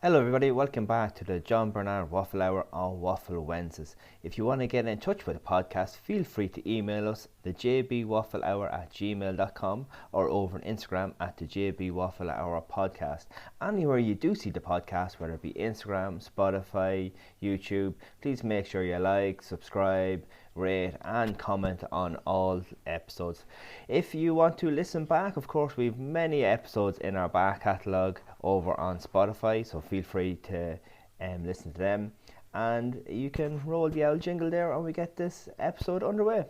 Hello everybody, welcome back to the John Bernard Waffle Hour on Waffle Wednesdays. If you want to get in touch with the podcast, feel free to email us thejbwafflehour@gmail.com or over on Instagram at the JB Waffle Hour Podcast. Anywhere you do see the podcast, whether it be Instagram, Spotify, YouTube, please make sure you like, subscribe, rate and comment on all episodes. If you want to listen back, of course we have many episodes in our back catalogue over on Spotify, so feel free to listen to them, and you can roll the old jingle there and we get this episode underway.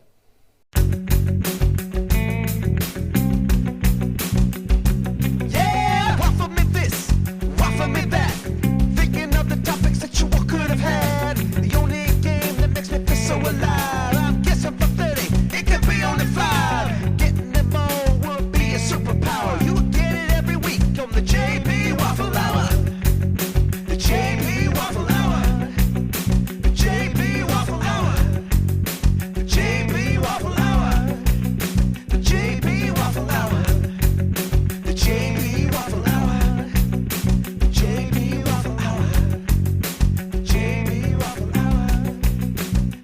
Yeah, waffle me this, waffle me that, thinking of the topics that you all could have had. The only game that makes me feel so alive, I'm guessing for 30, it could be on the fly. Getting them all will be a superpower. You will get it every week on the JB Waffle Hour. The JB Waffle Hour. The JB Waffle Hour. The JB Waffle Hour. The JB Waffle Hour. The JB Waffle Hour. The JB Waffle Hour. The JB Waffle Hour.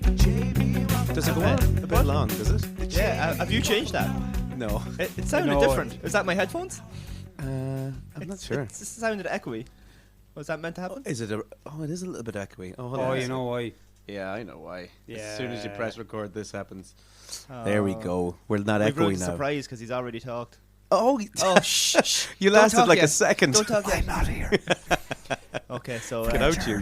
The JB Waffle Hour. Does it go on a bit long, does it? Yeah, have you changed that? No. It sounded No, different. Is that my headphones? I'm not sure. It sounded echoey. Was that meant to happen? Is it a... Oh, it is a little bit echoey. Oh, hold Oh, on. you know why? Yeah, I know why. Yeah. As soon as you press record, this happens. Oh. There we go. We're not We've echoey ruined the now. surprise because he's already talked. Oh, Oh, shh. you Don't lasted talk like yet. a second. Don't talk yet. I'm not here. Okay, so Get out, you.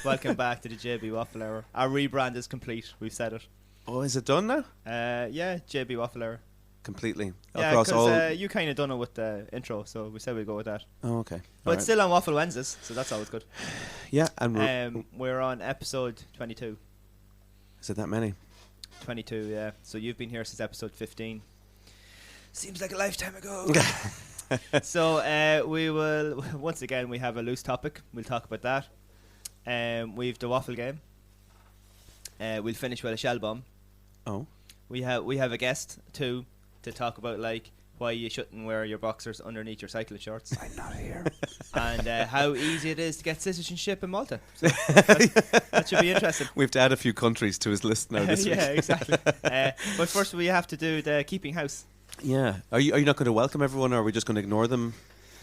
welcome back to the JB Waffle Hour. Our rebrand is complete. We've said it. Oh, is it done now? Yeah, JB Waffle Hour. Completely. Yeah, Across all... because you kind of done it with the intro, so we said we'd go with that. Oh, okay. But Alright. still on Waffle Wednesdays, so that's always good. Yeah, and We're on episode 22. is it that many? 22, yeah. So you've been here since episode 15. Seems like a lifetime ago. So we will, once again, we have a loose topic. We'll talk about that. We've the waffle game. We'll finish with a shell bomb. Oh. We have a guest too to talk about like why you shouldn't wear your boxers underneath your cycling shorts. I'm not here. And how easy it is to get citizenship in Malta. So that should be interesting. We have to add a few countries to his list now this Yeah, week. exactly. But first we have to do the keeping house. Yeah. Are you not going to welcome everyone, or are we just going to ignore them?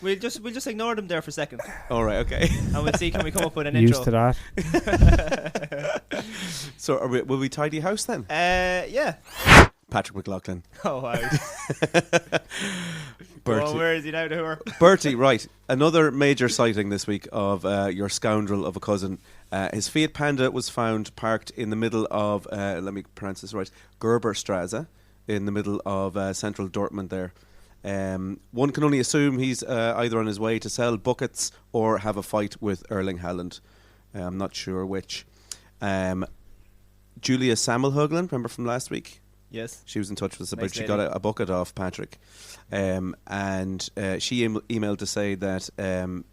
We'll just ignore them there for a second, All right, okay. and we'll see can we come up with an Used intro. to that. So will we tidy house then? Yeah. Patrick McLaughlin. Oh wow. Bertie. Oh, where is he now, to her? Bertie, right. Another major sighting this week of your scoundrel of a cousin. His Fiat Panda was found parked in the middle of, let me pronounce this right, Gerberstrasse, in the middle of central Dortmund there. One can only assume he's either on his way to sell buckets or have a fight with Erling Haaland. I'm not sure which. Julia Sammelhöglen, remember from last week? Yes. She was in touch with us about Nice she lady. got a bucket off Patrick. And she emailed to say that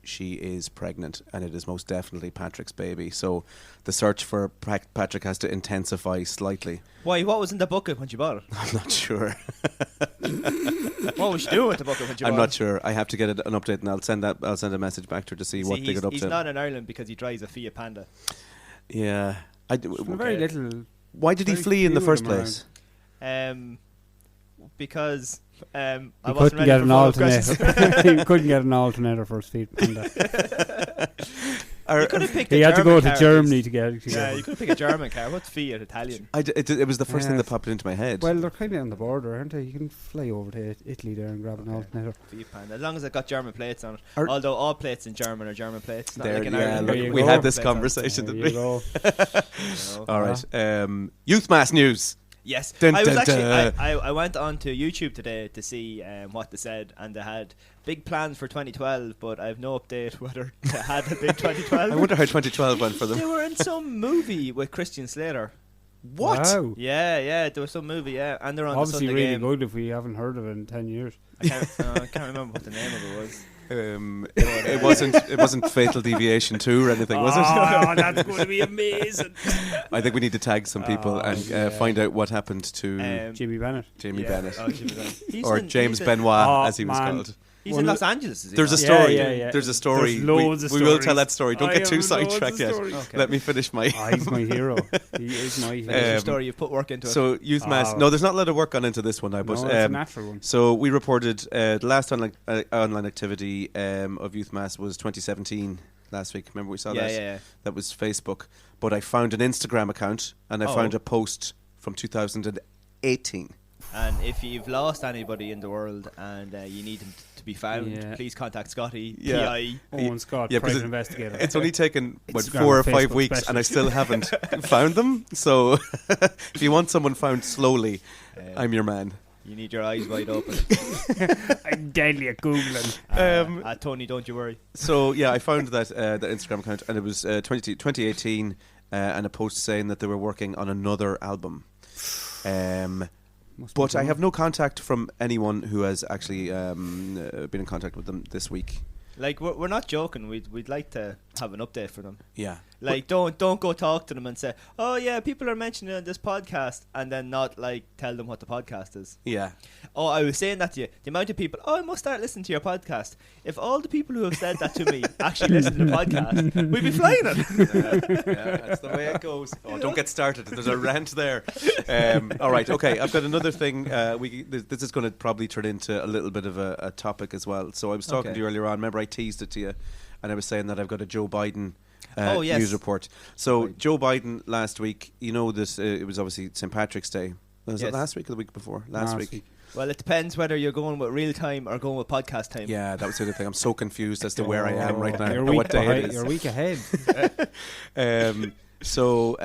she is pregnant and it is most definitely Patrick's baby. So the search for Patrick has to intensify slightly. Why? What was in the bucket when you bought it? I'm not sure. What was she doing with the bucket when you I'm bought not it? sure. I have to get an update, and I'll send a message back to her to see what they got up he's to. not in Ireland because he drives a Fiat Panda. Yeah. Very little. Why did he very flee in the few first of them place? Because I He wasn't couldn't ready get for an follow-up questions. alternator. He couldn't get an alternator for his feet. Panda. You could have picked He a had to German go to car, Germany at to get. least. Yeah, you could have picked a German car. What's Fiat Italian? It was the first thing that Yes. popped into my head. Well, they're kind of on the border, aren't they? You can fly over to Italy there and grab an alternator. Fiat Panda, as long as it got German plates on it. Are- Although all plates in German are German plates. Not There, like in yeah, Ireland. look, There you we go. had this Plates on it. conversation, There didn't you we? go. You know. All right. Youth mass news. Yes, Dun, I was dun, actually. dun. I went on to YouTube today to see what they said, and they had big plans for 2012, but I have no update whether they had a big 2012. I wonder how 2012 went for They them. were in some movie with Christian Slater. What? Wow. Yeah, there was some movie, yeah, and they're on the Obviously, Sunday really game. good if we haven't heard of it in 10 years. I can't remember what the name of it was. It wasn't Fatal Deviation 2 or anything, was it? Oh, that's going to be amazing. I think we need to tag some people Oh, and yeah. find out what happened to Um, Jimmy Bennett. Jamie yeah. Bennett. Oh, Jimmy Bennett. He's Or in- James he's in- Benoit, Oh, as he was man. called. He's in Los Angeles, is he? There's a not? story. Yeah. There's a story. There's loads of we will tell stories. that story. Don't I get too have loads of sidetracked yet. stories. Okay. Let me finish my. He's my hero. He is my Finish hero. your story. You've put work into it. So youth mass. Oh. No, there's not a lot of work gone into this one now. But No, it's a natural one. so we reported the last online activity of youth mass was 2017 last week. Remember we saw that? Yeah. That was Facebook. But I found an Instagram account and I found a post from 2018. And if you've lost anybody in the world and you need them to be found, Yeah. please contact Scotty, Yeah. PI. Owen Scott, Yeah, 'cause private investigator. It's only taken Instagram 4 or or 5 Facebook weeks, and I still haven't found them. So, if you want someone found slowly, I'm your man. You need your eyes wide open. I'm deadly at Googling. Tony, don't you worry. So yeah, I found that Instagram account, and it was 2018, and a post saying that they were working on another album. But I have no contact from anyone who has actually been in contact with them this week. Like we're not joking. We'd like to have an update for them. Yeah. Like don't go talk to them and say, oh yeah, people are mentioning it on this podcast, and then not like tell them what the podcast is. Yeah. Oh, I was saying that to you. The amount of people, I must start listening to your podcast. If all the people who have said that to me actually listen to the podcast, we'd be flying it. Yeah, that's the way it goes. Oh, don't get started. There's a rant there. All right, okay. I've got another thing. This is going to probably turn into a little bit of a topic as well. So I was talking to you earlier on. Remember, I teased it to you, and I was saying that I've got a Joe Biden news report. So Joe Biden last week, you know this. It was obviously St. Patrick's Day. Was it last week or the week before? Last week. Well, it depends whether you're going with real time or going with podcast time. Yeah, that was the other thing. I'm so confused as to where I am right now. You're and what day it is. You're a week ahead. So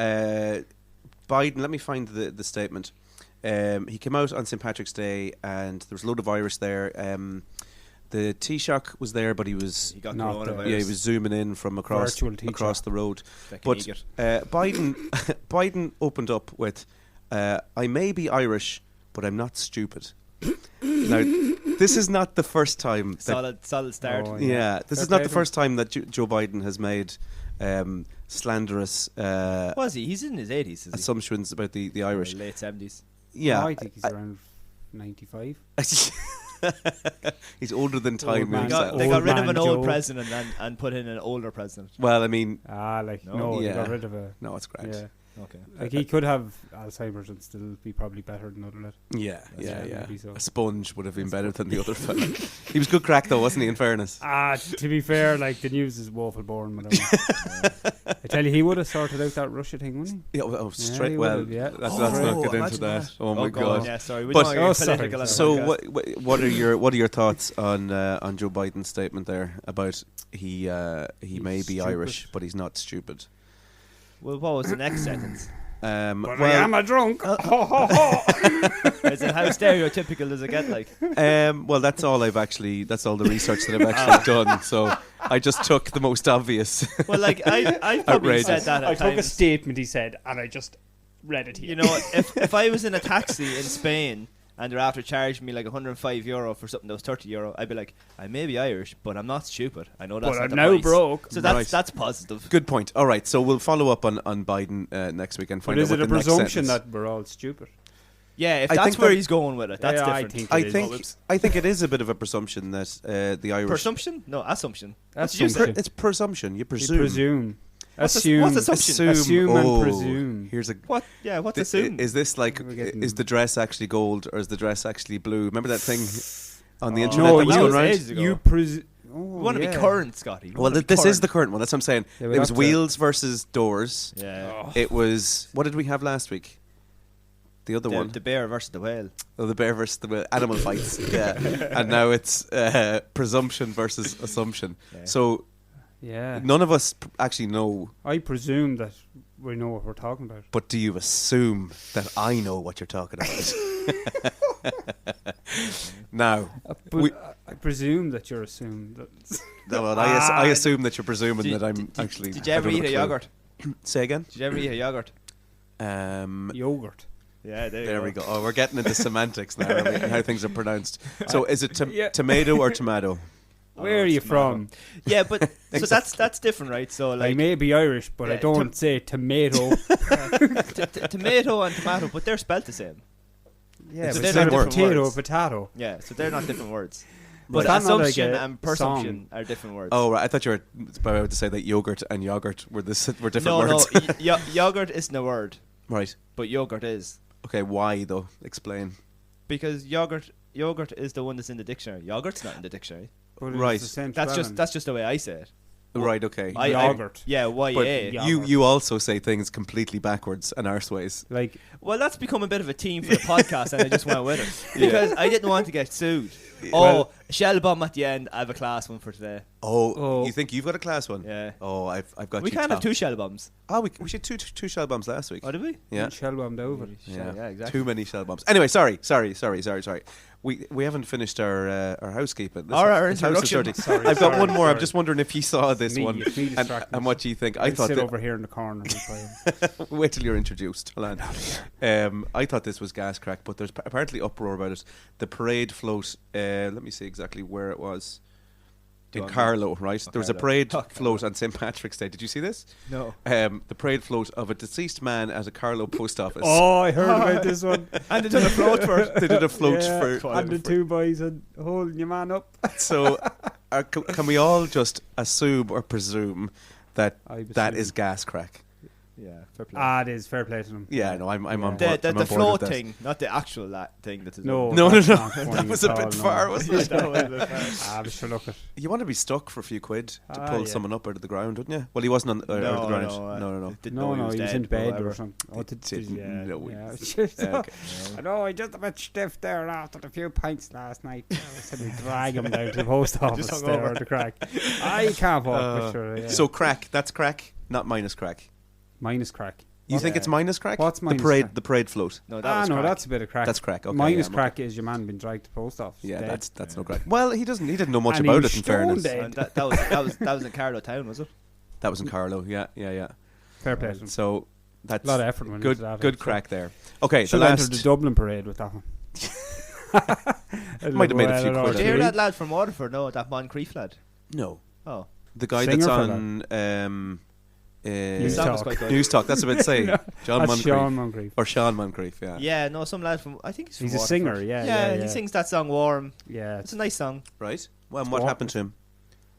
Biden, let me find the statement. He came out on St. Patrick's Day, and there was a load of Irish there. The Taoiseach was there, but he Not got coronavirus. he was zooming in from across the road. But Biden opened up with, "I may be Irish, but I'm not stupid." Now, this is not the first time. Solid start. Oh, This is not the first time that Joe Biden has made slanderous Was he? He's in his 80s, is assumptions about the Irish. he? Late 70s. Yeah, I think he's around 95. he's older than time Old man. himself. They got Old rid of man an old Joe. president and put in an older president. Well, I mean, No, Yeah. they got rid of a... no, it's great. Yeah. Okay. Like, he could have Alzheimer's and still be probably better than other lad. Yeah, right, yeah. maybe so. A sponge would have been better than the other fella. He was good crack though, wasn't he? In fairness. To be fair, like, the news is woeful boring. I tell you, he would have sorted out that Russia thing, wouldn't he? Yeah, straight. he Well, would've, yeah. let's not get into imagine that. Oh my God. god. Yeah, sorry. We But- don't want to get political on the So podcast. what are your thoughts on Joe Biden's statement there about he may be stupid. Irish but he's not stupid? Well, what was the next sentence? But I am a drunk. Is it how stereotypical does it get? Like, well, that's all the research that I've actually done. So I just took the most obvious. well, like I probably Outrageous. said that at I took a times. statement he said, and I just read it here. You know, if I was in a taxi in Spain and they're after charging me like €105 for something that was €30, I'd be like, I may be Irish, but I'm not stupid. I know that's But not I'm the now price. broke. So Right. that's positive. Good point. All right, so we'll follow up on Biden next week and find But out is what it a the next presumption sentence. that we're all stupid? Yeah, if I that's think where that- he's going with it, that's Yeah, I different. think I think it is a bit of a presumption that the Irish. Presumption? No, assumption. That's What did you say? assumption. It's presumption. You You presume. presume. What's Assume. what's assumption? Assume and Oh, presume. Here's a. What? Yeah, what's Th- assume? Is this like? We're getting- Is the dress actually gold or is the dress actually blue? Remember that thing on the Oh, internet no, that was you- going around? ages ago. You presume. We want to be current, Scotty. We Well, wanna be this is current. the current one. That's what I'm saying. Yeah, we'd it was have to- wheels versus doors. Yeah. It was. What did we have last week? The other one. The bear versus the whale. Oh, the bear versus the animal fights. Yeah. And now it's presumption versus assumption. Yeah. So Yeah. none of us actually know. I presume that we know what we're talking about. But do you assume that I know what you're talking about? Now, But we- I presume that you're assumed that. no, well, I assume that you're presuming that I'm actually. Did you I ever don't eat have a clue. yogurt? Say again. Did you ever eat a yogurt? Yogurt. Yeah, There we go. Oh, we're getting into semantics now, I mean, how things are pronounced. So, is it Yeah. tomato or tomato? Where are you from? Yeah, but so that's different, right? So I like may be Irish, but I Yeah, don't say tomato. tomato and tomato, but they're spelled the same. yeah, So but they're it's not not different potato, words. potato. Yeah, so they're not different words. But Is that not like assumption a and presumption song? are different words. Oh, right. I thought you were about to say that yogurt and yogurt were different no, words. no, yogurt isn't a word, Right. but yogurt is. Okay. Why though? Explain. Because yogurt is the one that's in the dictionary. Yogurt's not in the dictionary. But it's Right. the same That's spelling. just the way I say it. Right. Okay. Yogurt. Yeah, but Y-A. you also say things completely backwards and arseways. Like, Well, that's become a bit of a theme for the podcast, and I just went with it because I didn't want to get sued. Well- Shell bomb at the end. I have a class one for today. Oh, Oh. you think you've got a class one? Yeah. Oh, I've got We you. can't have topped. 2 shell bombs. Oh, we should two shell bombs last week. Oh, did we? Yeah. shell bombed over. Yeah, exactly. Too many shell bombs. Anyway, sorry. We haven't finished our housekeeping. Our this house is introduction. dirty. Sorry, I've got sorry, one more. I'm sorry. just wondering if you saw this Me one distracted. and what you think. I I'll thought sit that, over here in the corner. and play. wait till you're introduced. Hold on. I thought this was gas crack, but there's apparently uproar about it. The parade float. Let me see exactly where it was. In Dundee. Carlow, right? There was a Carlow. parade Oh, float on St. Patrick's Day. Did you see this? No. The parade float of a deceased man at a Carlow post office. Oh, I heard about this one. And they did a float for it. They did a float Yeah, for. and the two boys and holding your man up. So, can we all just assume or presume that I that assume. is gas crack? Yeah, fair play. It is fair play to them. Yeah, no, I'm on Yeah. board. the I'm on the board float with that. thing, not the actual thing. That is No, No, that's no. not funny That was a at bit all, far, no. wasn't it? That was a bit far. But sure, look at. You want to be stuck for a few quid to Ah, pull yeah. someone up out of the ground, wouldn't you? Well, he wasn't on out of the ground. No. Didn't No, know he was dead, in but bed whatever. or something. Oh, Didn't yeah, know he yeah. was- I know, I just a bit stiff there after a few pints last night. I said we drag him down to the post office hung there over. at the crack. I can't walk, but sure, yeah. So crack, that's crack, not minus crack. Minus crack. You think it's minus crack? What's minus the parade? crack? The parade float. No, that was no, crack. that's a bit of crack. That's crack. Okay, Minus yeah, I'm crack is your man being dragged to post office. Yeah, dead. that's no crack. Well, he didn't know much And he about was it. In stoned fairness, dead. And that was in Carlow Town, was it? that was in Carlow. Yeah. Fair play to them. So that's A lot of effort went good. into that. Good crack there. Okay, Should the enter last. the Dublin parade with that one. Might have made a few quid. Did you hear that lad from Waterford? No, that Moncrief lad. No, Oh, the guy Singer that's fella. on News song was Talk. quite good. News Talk. That's what I'd say. No, John That's Moncrief Sean Moncrief. or Sean Moncrief. Yeah. Yeah, no, some lad from. I think he's from He's a Waterford. singer, yeah. he sings that song "Warm." Yeah, It's a nice song. Right. Well, and what Walk- happened to him?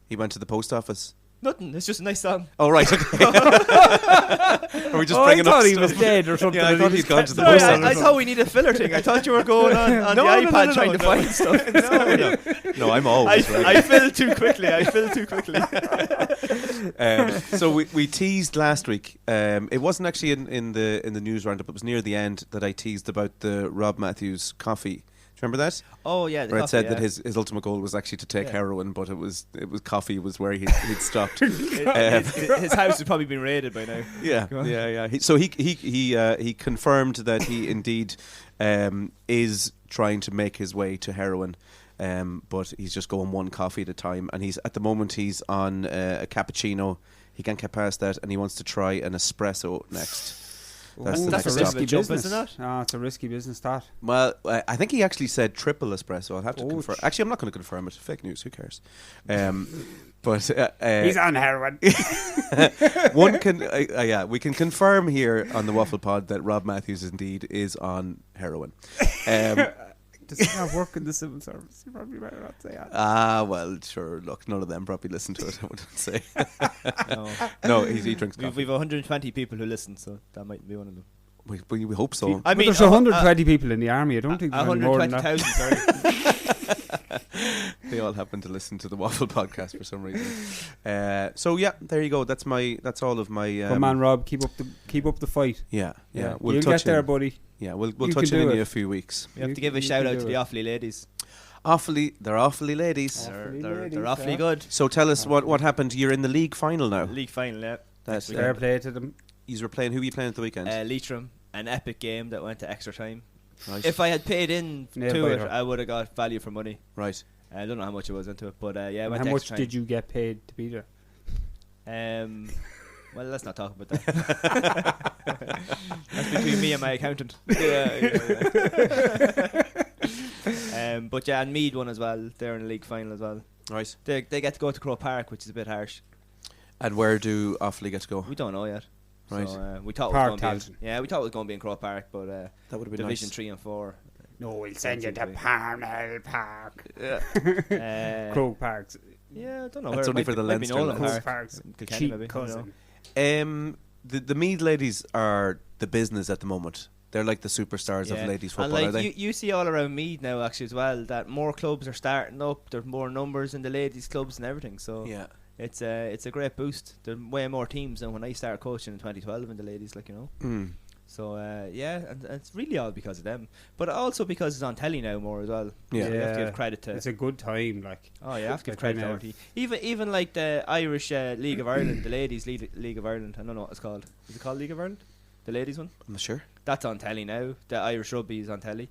He went to the post office. Nothing. It's just a nice song. Oh right. Okay. Are we just I bringing up thought he stuff? was dead or something. Yeah, I and thought he he'd was gone to the Sorry, post office. I thought we needed a filler thing. I thought you were going on the No, no, iPad no, trying to no. find stuff. No, I'm always ready. I filled too quickly. So we teased last week. It wasn't actually in the news roundup. It was near the end that I teased about the Rob Matthews coffee. Do you remember that? Oh yeah, the Where it coffee, said yeah. that his ultimate goal was actually to take Yeah. heroin, but it was coffee was where he'd stopped. His house has probably been raided by now. Yeah. So he confirmed that he indeed is trying to make his way to heroin. But he's just going one coffee at a time, and he's at the moment he's on a cappuccino. He can't get past that, and he wants to try an espresso next. That's Ooh, the that's next a a stop. risk. risky Jump, business. isn't it? Ah, it's a risky business, that. Well, I think he actually said triple espresso. I'll have to Oh, confirm. Actually, I'm not going to confirm it. Fake news. Who cares? But He's on heroin. one can, we can confirm here on the Waffle Pod that Rob Matthews indeed is on heroin. Does he not work in the civil service? You probably better not say that. Well, sure. Look, none of them probably listen to it. I wouldn't say. No. No, he drinks coffee. We've 120 people who listen, so that might be one of them. We hope so. I But mean, there's 120 people in the army. I don't think there's any more than that. 120,000. Sorry. They all happen to listen to the Waffle Podcast for some reason. So yeah, there you go. That's all of my. Come on, Rob, keep up the fight. Yeah. We'll get there, buddy. Yeah, we'll You touch can in do a it. few weeks. We have to You- give a you shout can out do to the it. Awfully ladies. They're awfully ladies. Awfully They're ladies, awfully yeah. good. So tell us what happened. You're in the league final now. League final, yeah. That's Fair play to them. You were playing. Who were you playing at the weekend? Leitrim, an epic game that went to extra time. Right. If I had paid in Nail to it, biter. I would have got value for money. Right. I don't know how much it was into it, but yeah, it And went how to much extra did you get paid to be there? time. Well, let's not talk about that. That's between me and my accountant. But yeah, and Mead won as well. They're in the league final as well. Right. They get to go to Crow Park, which is a bit harsh. And where do Offaly get to go? We don't know yet. Right. So, we thought Park it was going to Talton. be. Yeah, we thought it was going to be in Crow Park, but That would have been Division nice. 3 and 4 No, we'll send you to Parnell Park. Yeah. Croke Parks. Yeah, I don't know. That's only for the Leinster Leinster Croke lads. Parks. Kilkenny Cheap maybe, I don't cousin. The Meath ladies are the business at the moment. They're like the superstars of ladies football, and are they? you see all around Meath now actually as well that more clubs are starting up. There's more numbers in the ladies clubs and everything. So Yeah. it's a great boost. There's way more teams than when I started coaching in 2012 in the ladies, like, you know. Mm. So and it's really all because of them, but also because it's on telly now more as well. Yeah. So you have to give credit to. It's a good time, like. Oh, you have to give They're credit kind to of- RT. Even like the Irish League of Ireland, the ladies League of Ireland. I don't know what it's called. Is it called League of Ireland? The ladies one. I'm not sure. That's on telly now. The Irish rugby is on telly,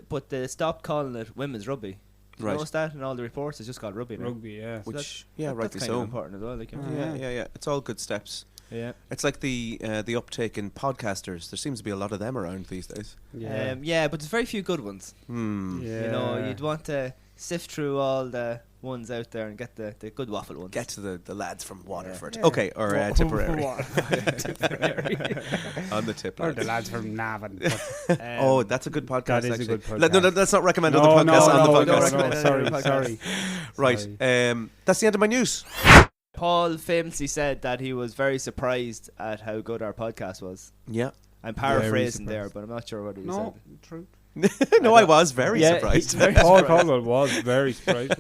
but they stopped calling it women's rugby. You Right. notice that in all the reports? It's just called rugby now. Rugby, yeah. So Which, that's rightly kind so. of important as well. Like, you know. Yeah. It's all good steps. Yeah. It's like the uptake in podcasters. There seems to be a lot of them around these days. Yeah. But there's very few good ones. Hmm. Yeah. You know, you'd want to sift through all the ones out there and get the good waffle ones. Get to the lads from Waterford. Yeah. Okay, or Tipperary. Tipperary. On the tip Or lads. the lads from Navan. Oh, that's a good podcast. That is a actually. good podcast. No, let's not recommend other podcasts on the don't podcast. recommend it on the Sorry. Right. Sorry. That's the end of my news. Paul famously said that he was very surprised at how good our podcast was. Yeah. I'm paraphrasing Very there, surprised. but I'm not sure what he No, said. true. No, I was very surprised. Paul Caldwell was very surprised.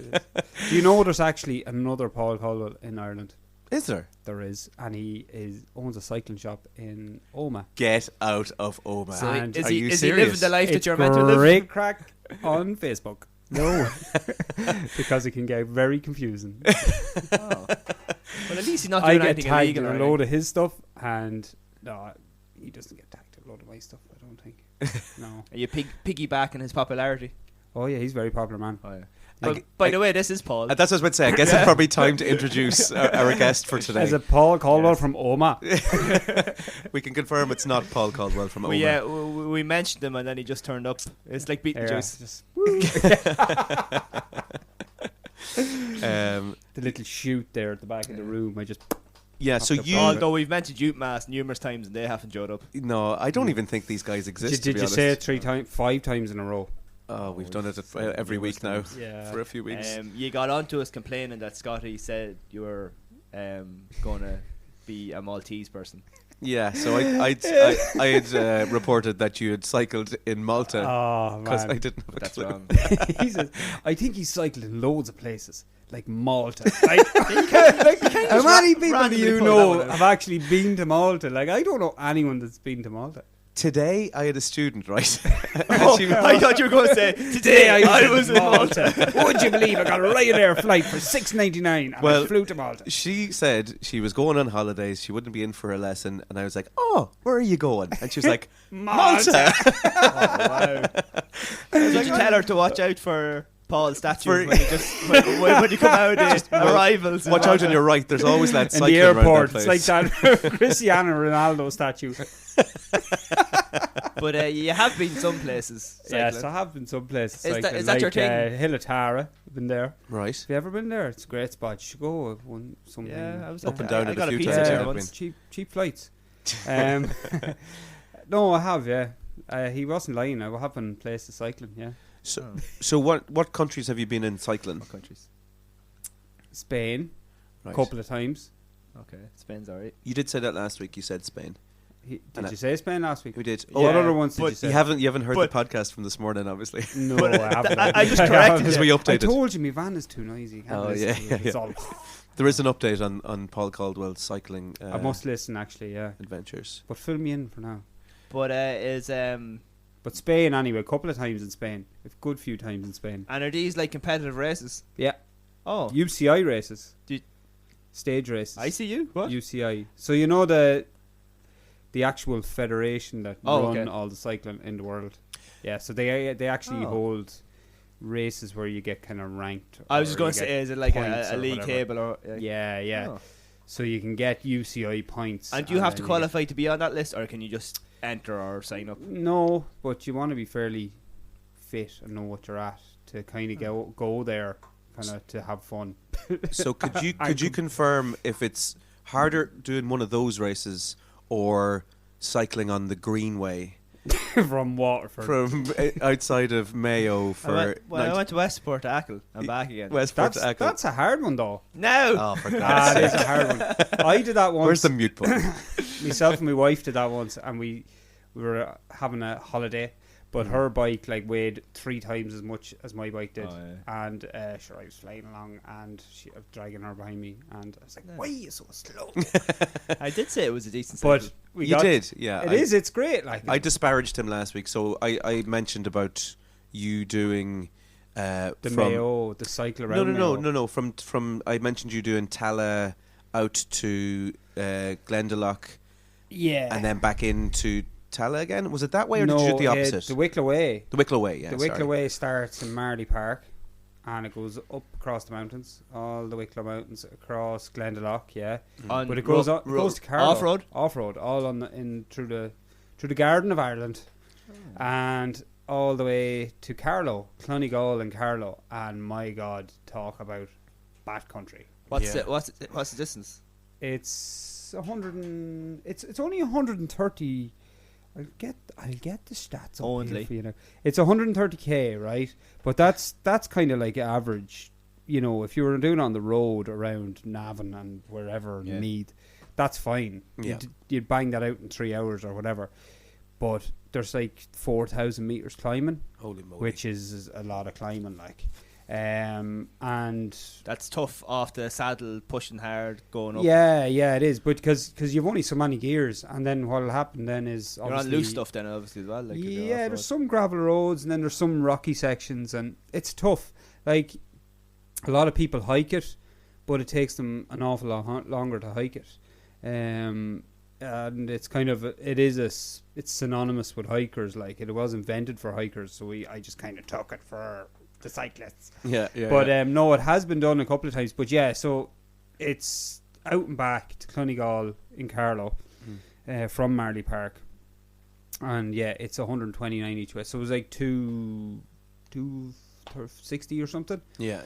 Do you know there's actually another Paul Caldwell in Ireland? Is there? There is, and he owns a cycling shop in Omagh. Get out of Oma. So And is are he you living serious? the life that It's you're meant to live? great crack on Facebook. No, because it can get very confusing. Oh. Well, at least he's not I doing get anything tagged illegal. in or a load of his stuff, and no, he doesn't get tagged in a load of my stuff. I don't think. No. Are you piggybacking his popularity? Oh yeah, he's a very popular man. Oh, yeah. I- But by the way, this is Paul. That's what I was about to say. I guess it's probably time to introduce our guest for today. As a Paul Caldwell Yes. from Omagh. We can confirm it's not Paul Caldwell from Oma. we mentioned him and then he just turned up. It's like Beetlejuice. Just Um, the little chute there at the back of the room. I just yeah, so After you... Paul- Although we've mentioned Ute Mass numerous times and they haven't showed up. No, I don't even think these guys exist, to did be you honest. say it 5 times in a row? Oh, we've done it every week now Yeah. for a few weeks. You got onto us complaining that Scotty said you were going to be a Maltese person. Yeah, so I had reported that you had cycled in Malta Oh because man, I didn't have a That's clue. wrong. he says, I think he's cycled in loads of places, like Malta. Like, how many people do randomly you pull that know one out. have actually been to Malta? Like, I don't know anyone that's been to Malta. Today I had a student, right? Oh, She- I thought you were going to say, today I was in Malta. Would you believe I got a Ryanair flight for $6.99 and Well, I flew to Malta? She said she was going on holidays. She wouldn't be in for a lesson, and I was like, "Oh, where are you going?" And she was like, "Malta." Did you tell her to watch out for Paul's statue For- when, when you come out of arrivals? Watch out on your right. There's always that In cycling the around airport, that it's like place. that Cristiano Ronaldo statue. But you have been some places. Yes, cycling. I have been some places. Is that- cycling, is that your like, thing? Hill of Tara, been there. Right. Have you ever been there? It's a great spot. You should go one something. Yeah, I was Up and I down it got a few pizza times, there I've once. cheap flights. No, I have. Yeah, he wasn't lying. I have been places cycling. Yeah, So what countries have you been in cycling? What countries? Spain, Right. couple of times. Okay, Spain's alright. You did say that last week. You said Spain. Did And you say Spain last week? We did. What Yeah, other ones did but you say? You haven't heard But- the podcast from this morning, obviously. No, But I haven't. I just corrected Because you. we I updated. told you my van is too noisy. Can't Oh, listen yeah, to it. yeah, It's yeah. all- There is an update on Paul Caldwell's cycling I must listen actually. Yeah, adventures. but fill me in for now. But But Spain anyway, a couple of times in Spain. A good few times in Spain. and are these like competitive races? Yeah. Oh, UCI races. Did- Stage races. I see you. What? UCI. So you know the actual federation that run okay. all the cycling in the world. Yeah, so they actually Oh. hold races where you get kind of ranked. I was or just going you to say, get is it like points a or league whatever. table or? Yeah. Oh. So you can get UCI points. And do you have to then qualify to be on that list, or can you just enter or sign up? No, but you want to be fairly fit and know what you're at to kind of go there, kind of to have fun. So could you confirm if it's harder doing one of those races or cycling on the Greenway From Waterford. from outside of Mayo for I went to Westport to Ackle. I'm back again. Westport to Ackle. That's a hard one, though. No! Oh, for God's That sake. is a hard one. I did that once. Where's the mute button? Myself and my wife did that once, and we were having a holiday, but her bike like weighed 3 times as much as my bike did. Oh, yeah. And sure, I was flying along, and I was dragging her behind me, and I was like, "Why are you so slow?" I did say it was a decent cycle. But we You got, did, yeah. It is. It's great. Like I disparaged him last week, so I mentioned about you doing the from Mayo, the cycle around. no. From I mentioned you doing Tala out to Glendalough Yeah. and then back into Tala again. Was it that way, or no, did you do the opposite? the Wicklow Way. The Wicklow Way, yeah. The Wicklow Way starts in Marley Park, and it goes up across the mountains, all the Wicklow Mountains, across Glendalough, yeah. On But it goes ro- goes to Carlow. off-road? All through the Garden of Ireland, and all the way to Carlow, Clonegall and Carlow, and my God, talk about bad country. What's Yeah. the distance? It's it's only 130. I'll get the stats up Only. here for you now. It's 130k, right? But that's kind of like average. You know, if you were doing it on the road around Navan and wherever in Yeah. Meath, that's fine. Yeah. You'd bang that out in 3 hours or whatever. But there's like 4,000 meters climbing, Holy moly. which is a lot of climbing, like. And That's tough off the saddle, pushing hard, going up. yeah, it is. But because you've only so many gears, and then what'll happen then is You're on obviously loose stuff then, obviously, as well. Like you're doing yeah, off-road. there's some gravel roads, and then there's some rocky sections, and it's tough. Like a lot of people hike it, but it takes them an awful lot longer to hike it. And it's kind of it's synonymous with hikers. Like it was invented for hikers, so I just kind of took it for the cyclists. Yeah. But no, it has been done a couple of times. But yeah, so it's out and back to Clonegall in Carlow from Marley Park, and yeah, it's 129 each way. So it was like 260 or something. Yeah.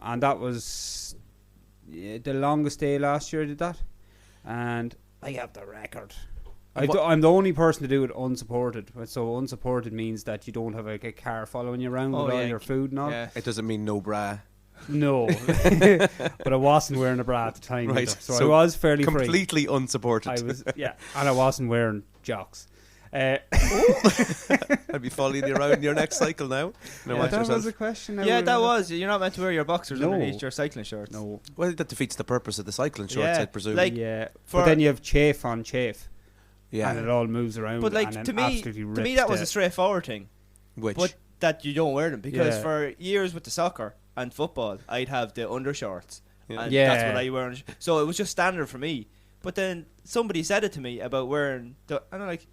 And that was the longest day last year I did that, and I have the record. I'm the only person to do it unsupported. So unsupported means that you don't have like a car following you around with all your food and all. Yeah. It doesn't mean no bra. No, but I wasn't wearing a bra at the time, Right. either, so I was fairly free. Completely unsupported. I was, yeah, and I wasn't wearing jocks. I'd be following you around your next cycle now. No, Yeah, watch that yourself. was a question. Yeah, that was. You're not meant to wear your boxers No. underneath your cycling shorts. No, Well, that defeats the purpose of the cycling shorts, Yeah, I presume. like- yeah, for- but then you have chafe on chafe, yeah. and it all moves around. But like and then to me absolutely that rips was the- a straightforward thing. Which? But that you don't wear them because Yeah. for years with the soccer and football, I'd have the undershorts, Yeah. and Yeah. that's what I wear. So it was just standard for me. But then somebody said it to me about wearing the, and I'm like,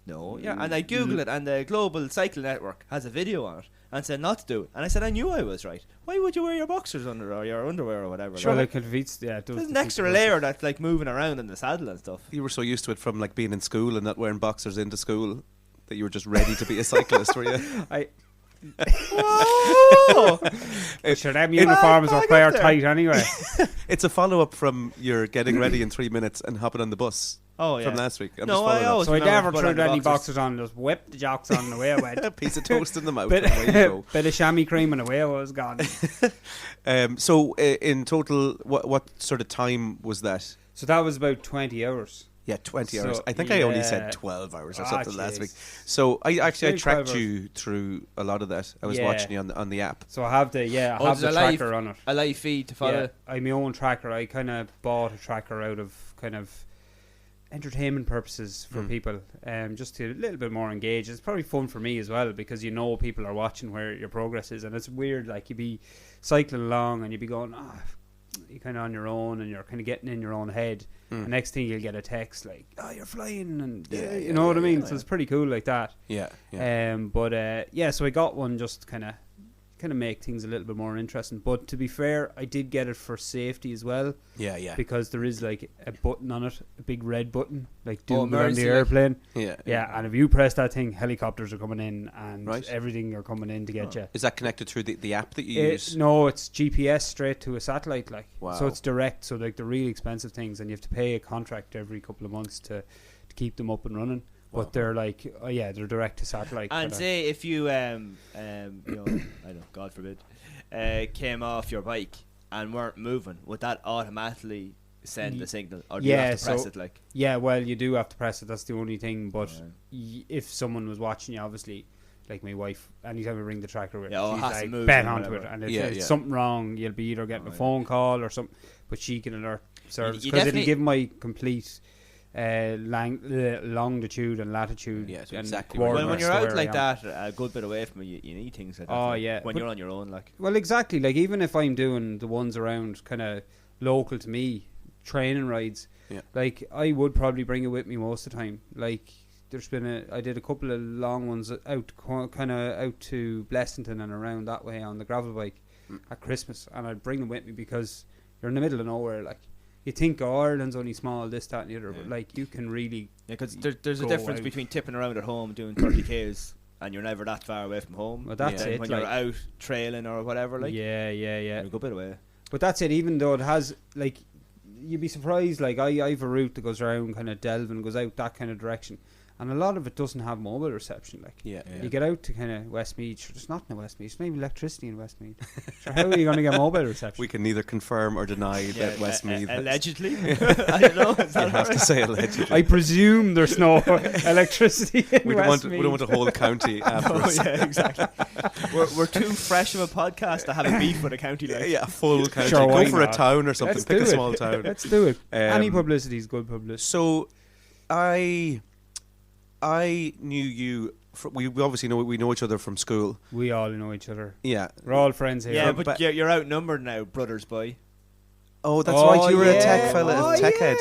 no, yeah. And I googled it, and the Global Cycle Network has a video on it and said not to do it. And I said I knew I was right. Why would you wear your boxers under or your underwear or whatever? Sure, Like, like it defeats. Yeah, it does there's an defeat extra the layer purpose. that's like moving around in the saddle and stuff. You were so used to it from like being in school and not wearing boxers into school that you were just ready to be a cyclist, were you? Whoa! Sure, them uniforms were back quite up there. tight anyway. It's a follow up from your getting ready in 3 minutes and hopping on the bus Oh yeah. from last week. I'm No, just following I up. always So I remember never to put on threw the any boxers. boxers on, just whipped the jocks on the way I went. A piece of toast in the mouth. bit, and away you bit of chamois cream and away I was gone. go. So in total, what sort of time was that? So that was about 20 hours. Yeah, 20 So, hours. I think I only yeah. said 12 hours or Ah, something last jeez. week. So I Very tracked 12 you through a lot of that. I was Yeah. watching you on the app. So I have the Oh, have the there's a live- tracker on it. A live feed to follow. Yeah, I'm my own tracker. I kind of bought a tracker out of kind of entertainment purposes for people, just to a little bit more engage. It's probably fun for me as well because you know people are watching where your progress is, and it's weird. Like you be cycling along and you be going, you're kind of on your own and you're kind of getting in your own head. And next thing you'll get a text like, "Oh, you're flying," and you know what I mean. So it's pretty cool like that. Yeah. So I got one just kind of make things a little bit more interesting. But to be fair, I did get it for safety as well. Yeah. Because there is like a button on it, a big red button, like doing on emergency, the like- airplane. Yeah. Yeah, and if you press that thing, helicopters are coming in and Right. everything are coming in to get you. Is that connected through the app that you use? No, it's GPS straight to a satellite, like. Wow. So it's direct. So like the really expensive things, and you have to pay a contract every couple of months to keep them up and running. but they're like, they're direct to satellite. And say if you, I don't, God forbid, came off your bike and weren't moving, would that automatically send the signal, or do you have to press it? Like, yeah, well, you do have to press it. That's the only thing. But if someone was watching you, obviously, like my wife, anytime we ring the tracker with, she's like bet onto it, and if there's something wrong, you'll be either getting a phone call or something. But she can alert service because it'll give my complete longitude and latitude. Yeah, so and exactly. When you're out like that, a good bit away from you, you need things like that. Oh yeah, when you're on your own, like. Well, exactly. Like even if I'm doing the ones around kind of local to me, training rides, like I would probably bring it with me most of the time. Like I did a couple of long ones out to Blessington and around that way on the gravel bike at Christmas, and I'd bring them with me because you're in the middle of nowhere. Like you think Ireland's only small, this, that, and the other, but like you can really because there's a difference between tipping around at home doing 30 k's and you're never that far away from home. Well, that's it. When you're out trailing or whatever, like you're a good bit away. But that's it. Even though it has like, you'd be surprised. Like I have a route that goes around kind of Delvin, goes out that kind of direction. And a lot of it doesn't have mobile reception. Like, you get out to kind of Westmeath. There's nothing in Westmeath. There's not even electricity in Westmeath. So how are you going to get mobile reception? We can neither confirm or deny that Westmeath. Allegedly, I don't know. You have to say allegedly. I presume there's no electricity in Westmeath. We don't want a whole county afterwards. Oh, yeah, exactly. we're too fresh of a podcast to have a beef with a county. Like. Yeah, a full county. Sure, go for a town or something. Pick a small town. Let's do it. Any publicity is good publicity. So, I knew you. We obviously know each other from school. We all know each other. Yeah, we're all friends here. Yeah, but you're outnumbered now, brothers boy. Oh, that's right. You were a tech fella, tech head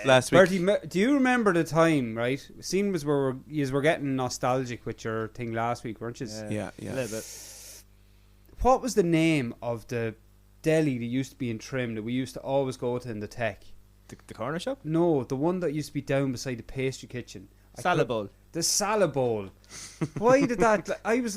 last week. Bertie, do you remember the time? Right, seeing as we're getting nostalgic with your thing last week, weren't you? Yeah, a little bit. What was the name of the deli that used to be in Trim that we used to always go to in the tech? The corner shop? No, the one that used to be down beside the pastry kitchen. Salad bowl. The salad bowl. Why did that? I was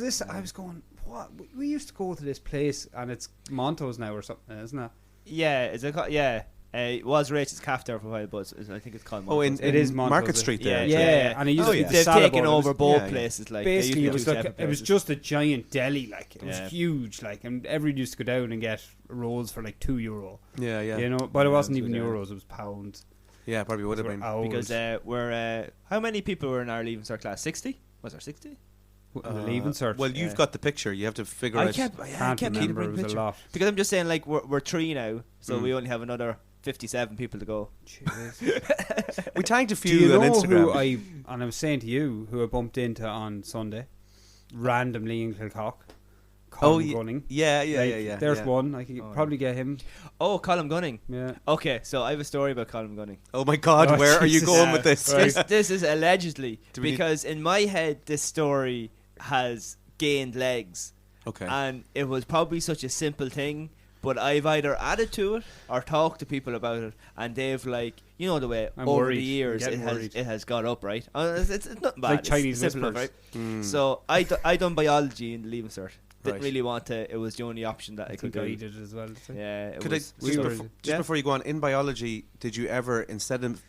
going, what? We used to go to this place, and it's Monto's now or something, isn't it? Yeah, it was Rachel's Cafe there for a while, but I think it's called Monto's. It is Monto's. Market Street there. Yeah. And it used to be the they've salad taken bowl. over both places. Like basically, it was just a giant deli. Like it was huge. Like, and everyone used to go down and get rolls for like €2. Yeah. You know, but it wasn't even euros; it was pounds. Yeah, probably would have been. Because we're how many people were in our Leaving Cert class? 60? Was there 60? The Leaving Cert. Well, you've got the picture. You have to figure out. I can't remember. It was a lot. Because I'm just saying, like we're 3 now, so we only have another 57 people to go. We tagged a few Do you on know Instagram. I was saying to you who I bumped into on Sunday, randomly in Kilcock. Colin Gunning. Yeah. There's one. I could probably get him. Oh, Colin Gunning. Yeah. Okay, so I have a story about Colin Gunning. Oh my God, where are you going with this? This is allegedly, because in my head this story has gained legs. Okay. And it was probably such a simple thing, but I've either added to it or talked to people about it, and they've like, you know, the way over the years it has got up, right? It's not bad. Like Chinese it's simple, whispers. Right? So I done biology in the Leaving Cert. Didn't really want to. It was the only option that I could do. I did as well. Yeah. Just before you go on, in biology, did you ever instead of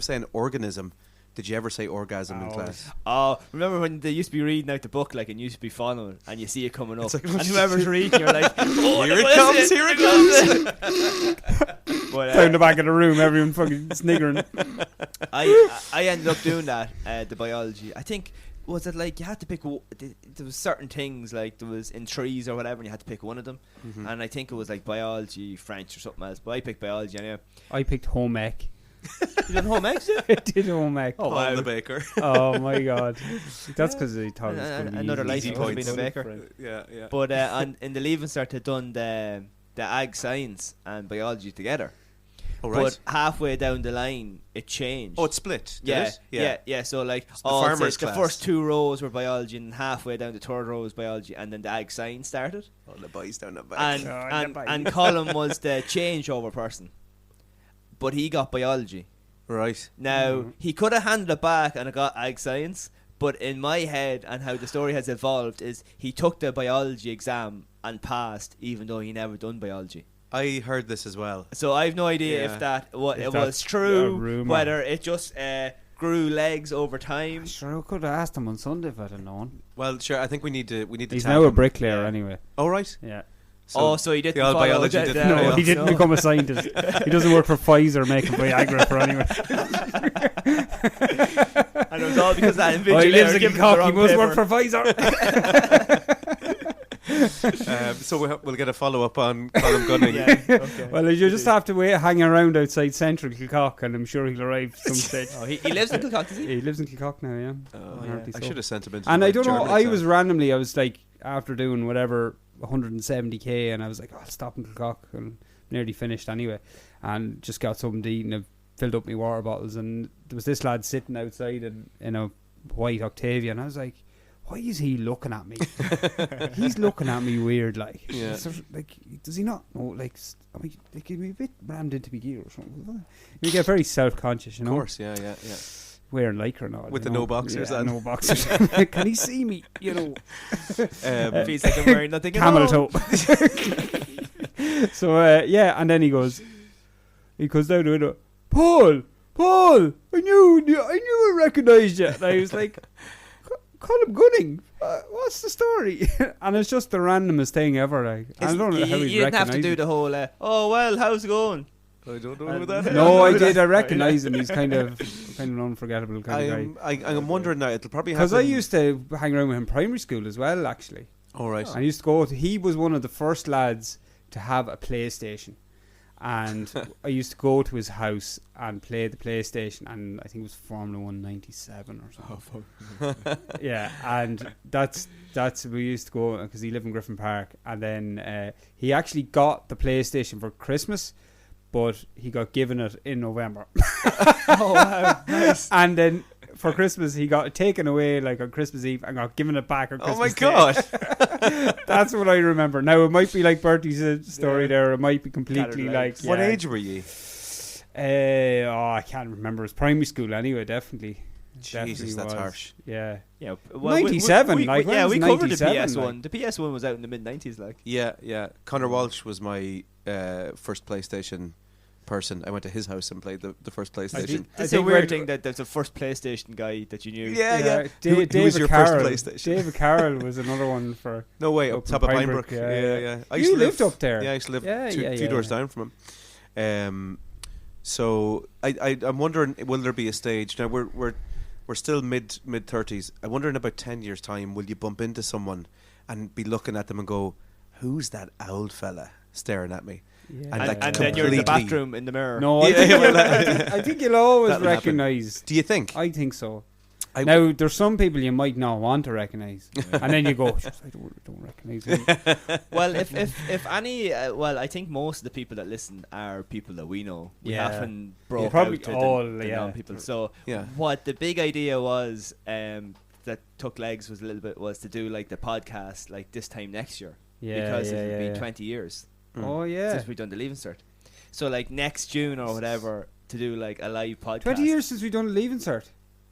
saying organism, did you ever say orgasm in class? Oh, remember when they used to be reading out the book, like, and you used to be following, and you see it coming up, like, and whoever's reading, you're like, oh, here it comes. But, down the back of the room, everyone fucking sniggering. I ended up doing that, the biology. I think. Was it like you had to pick? There was certain things like there was in trees or whatever, and you had to pick one of them. Mm-hmm. And I think it was like biology, French, or something else. But I picked biology anyway. I picked home ec. You did home ec? I did home ec. Oh, wow. The baker. Oh my God, that's because I thought it was going to be another easy license being a baker. Yeah. But in the Leaving Cert, I'd done the ag science and biology together. Oh, right. But halfway down the line, it changed. Oh, it split. Yeah. So like, the first 2 rows were biology, and halfway down the 3rd row was biology, and then the ag science started. Oh, the boys down the back. And Colin was the changeover person, but he got biology. Right. Now he could have handed it back and I got ag science, but in my head and how the story has evolved is he took the biology exam and passed, even though he never done biology. I heard this as well. So I have no idea if that was true, whether it just grew legs over time. Sure, I could have asked him on Sunday if I'd have known. Well, sure. I think we need to. He's tag now a him. bricklayer Yeah. anyway. Oh right. Yeah. So he didn't the follow biology that- didn't No, Yeah. he didn't become a scientist. He doesn't work for Pfizer making Viagra for anyone. And it was all because that Oh, invigilator he lives in gave him the Kilcock. He wrong must paper. work for Pfizer. So we'll get a follow up on Colin Gunning. Yeah, okay. Well, you just have to wait, hang around outside Central Kilcock, and I'm sure he'll arrive some stage. Oh, he lives in Kilcock, does he? He lives in Kilcock now, yeah. yeah. I should have sent him into. And the I don't know, journal I exam. was randomly, I was like, after doing whatever, 170k, and I was like, oh, I'll stop in Kilcock, and nearly finished anyway, and just got something to eat, and I filled up my water bottles, and there was this lad sitting outside in a white Octavia, and I was like, why is he looking at me? He's looking at me weird, like. Yeah. Sort of, like, does he not know, like, I mean, like, he'd be a bit rammed into my gear or something. You get very self-conscious, you Of know. course, yeah. Wearing lycra and all. With you the know. no boxers Yeah, on. no boxers. Can he see me? You know. Feels like I'm wearing nothing at Camel all. toe. So yeah, and then he goes down the window. Paul, I knew I recognised you. And I was like, Colin Gunning, what's the story? And it's just the randomest thing ever. Like, I don't know how you he didn't have to recognised do me. the whole, oh, well, how's it going? I don't know who that is. No, I did. I recognise him. He's kind of an unforgettable kind of guy. I'm wondering now. It'll probably Because happen. I used to hang around with him in primary school as well, actually. All right. I used to go he was one of the first lads to have a PlayStation, and I used to go to his house and play the PlayStation, and I think it was Formula 1 97 or something. Oh, fuck. Yeah, and that's we used to go because he lived in Griffin Park, and then he actually got the PlayStation for Christmas, but he got given it in November. Oh, wow. Nice. And then for Christmas he got taken away like on Christmas Eve and got given it back on Oh Christmas my Day. god. That's what I remember. Now it might be like Bertie's story there. It might be completely Scattered like. legs. What yeah. age were you? I can't remember. It was primary school anyway. Definitely. Jesus, that's was. harsh. Yeah. Yeah, 97, like, when yeah, was we covered the 97, PS1. like? The PS1 was out in the mid-90s, like. Yeah. Connor Walsh was my first PlayStation person. I went to his house and played the first PlayStation. It's I a think weird when- thing that there's a first PlayStation guy that you knew. Yeah. David Who was your first Carroll. PlayStation? David Carroll was another one for. No way, up Up in top of Pinebrook, Pinebrook. yeah. I used You to lived up there. Yeah, I used to live Yeah, two doors down from him. So I'm wondering, will there be a stage now? We're still mid 30s. I wonder in about 10 years' time, will you bump into someone and be looking at them and go, "Who's that old fella staring at me?" Yeah. And, like, And then you're in the completely- bathroom in the mirror. No, I Yeah, think, well, I think you'll always that'll happen. recognise. Do you think? I think so. I- Now, there's some people you might not want to recognise, and then you go, I don't recognise him. Well, if any, well, I think most of the people that listen are people that we know. We Yeah. haven't broke Probably out to all, the yeah. non-people. So Yeah. what the big idea was that took legs was to do like the podcast like this time next year. Yeah, because yeah, it'll yeah. be 20 years Oh yeah, since we've done the Leaving Cert. So like next June or whatever to do like a live podcast. 20 years since we've done Leaving Cert.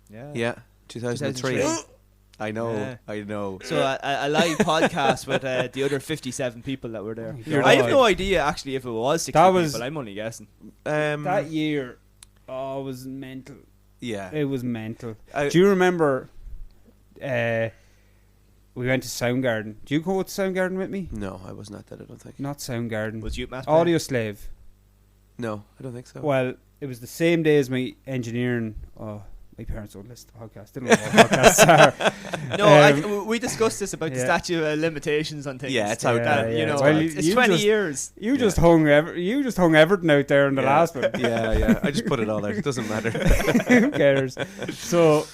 Yeah, 2003. 2003. I know. Yeah. I know. So a live podcast with the other 57 people that were there. You're I have right. no idea actually if it was 60 That was- people. I'm only guessing. That year, it was mental. Yeah. It was mental. I- Do you remember? We went to Soundgarden. Do you go to Soundgarden with me? No, I was not that. I don't think. Not Soundgarden. Was you Matt? Audio Slave. No, I don't think so. Well, it was the same day as my engineering. Oh, my parents don't listen to podcasts. They don't know what podcasts are. No, we discussed this about the yeah. statute of limitations on things. Yeah, it's out that, there. you know, Well, it's you 20 just- years. You just hung Everton out there in the Yeah. last one. yeah. I just put it all out. It doesn't matter. Who cares? So,